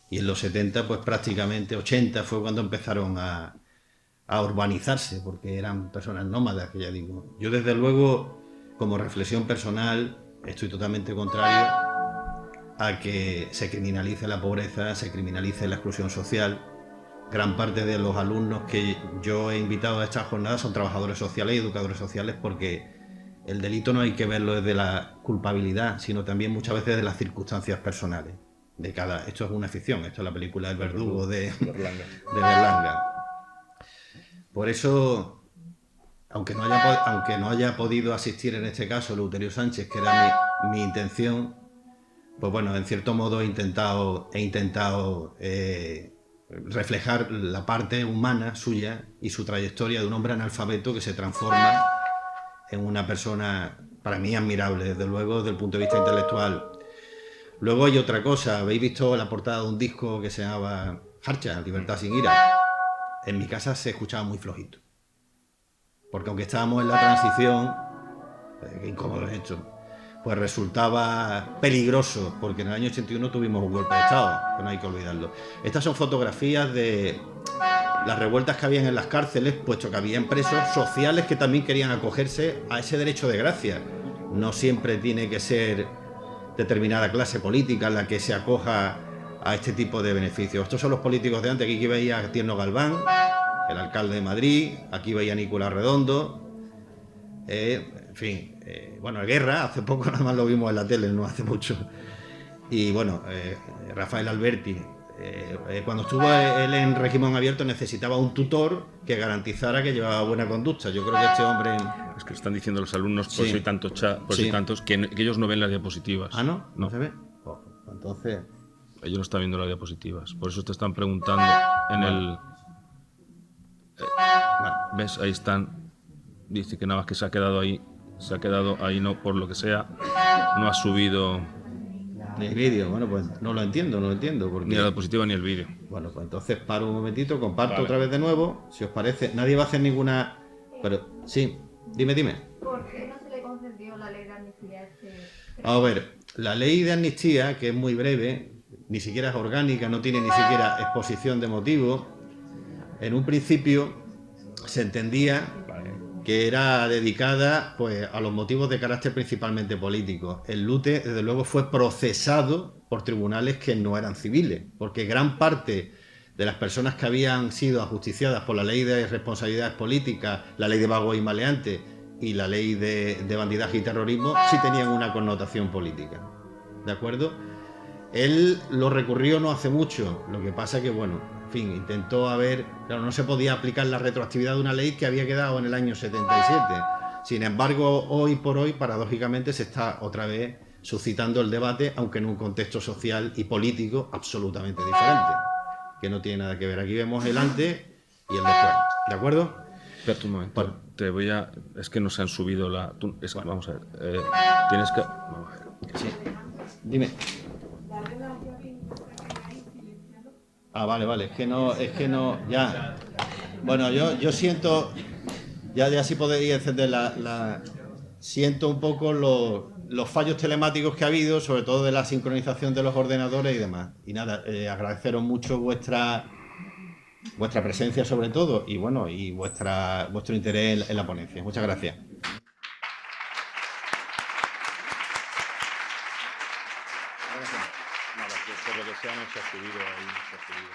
en los 70, pues prácticamente 80 fue cuando empezaron a urbanizarse, porque eran personas nómadas, que ya digo. Yo, desde luego, como reflexión personal, estoy totalmente contrario a que se criminalice la pobreza, se criminalice la exclusión social. Gran parte de los alumnos que yo he invitado a estas jornadas son trabajadores sociales y educadores sociales, porque el delito no hay que verlo desde la culpabilidad, sino también muchas veces de las circunstancias personales. Esto es una ficción, esto es la película El verdugo de Berlanga. Por eso, aunque no haya podido asistir en este caso Eleuterio Sánchez, que era mi intención, pues bueno, en cierto modo he intentado reflejar la parte humana suya y su trayectoria de un hombre analfabeto que se transforma en una persona, para mí, admirable, desde luego, desde el punto de vista intelectual. Luego hay otra cosa, habéis visto la portada de un disco que se llamaba Harcha, Libertad sin ira. En mi casa se escuchaba muy flojito, porque aunque estábamos en la transición, qué incómodo es esto, pues resultaba peligroso, porque en el año 81 tuvimos un golpe de Estado, que no hay que olvidarlo. Estas son fotografías de las revueltas que habían en las cárceles, puesto que habían presos sociales que también querían acogerse a ese derecho de gracia. No siempre tiene que ser determinada clase política la que se acoja a este tipo de beneficios. Estos son los políticos de antes. Aquí veía a Tierno Galván, el alcalde de Madrid, aquí veía a Nicolás Redondo, en fin, bueno, Guerra, hace poco nada más lo vimos en la tele, no hace mucho, y bueno, Rafael Alberti. Cuando estuvo él en régimen abierto necesitaba un tutor que garantizara que llevaba buena conducta. Yo creo que este hombre... Es que están diciendo los alumnos, por Sí. eso hay tantos tantos, que ellos no ven las diapositivas. ¿Ah, no? ¿No se ve? Oh, entonces... Ellos no están viendo las diapositivas. Por eso te están preguntando en el... ¿Ves? Ahí están. Dice que nada más que se ha quedado ahí, no, por lo que sea, no ha subido... El vídeo, bueno, pues no lo entiendo, porque... Ni la diapositiva ni el vídeo. Bueno, pues entonces paro un momentito, comparto Vale. otra vez de nuevo, si os parece. Nadie va a hacer ninguna... Pero, sí, dime. ¿Por qué no se le concedió la ley de amnistía A ver, la ley de amnistía, que es muy breve, ni siquiera es orgánica, no tiene ni siquiera exposición de motivos. En un principio se entendía que era dedicada pues a los motivos de carácter principalmente político. El Lute, desde luego, fue procesado por tribunales que no eran civiles, porque gran parte de las personas que habían sido ajusticiadas por la ley de responsabilidades políticas, la ley de vagos y maleantes y la ley de bandidaje y terrorismo, sí tenían una connotación política. ¿De acuerdo? Él lo recurrió no hace mucho, lo que pasa que, bueno, en fin, intentó claro, no se podía aplicar la retroactividad de una ley que había quedado en el año 77. Sin embargo, hoy por hoy, paradójicamente, se está otra vez suscitando el debate, aunque en un contexto social y político absolutamente diferente, que no tiene nada que ver. Aquí vemos el antes y el después, ¿de acuerdo? Espera un momento, Bueno. te voy a... Es que no se han subido la... Vamos a ver, tienes que... Vamos a ver. Sí. Dime. Ah, vale, es que no, ya. Bueno, yo siento, ya sí podéis encender siento un poco los fallos telemáticos que ha habido, sobre todo de la sincronización de los ordenadores y demás. Y nada, agradeceros mucho vuestra presencia sobre todo, y bueno, y vuestro interés en la ponencia. Muchas gracias. Nada, por lo que sea no se ha subido ahí, no se ha subido.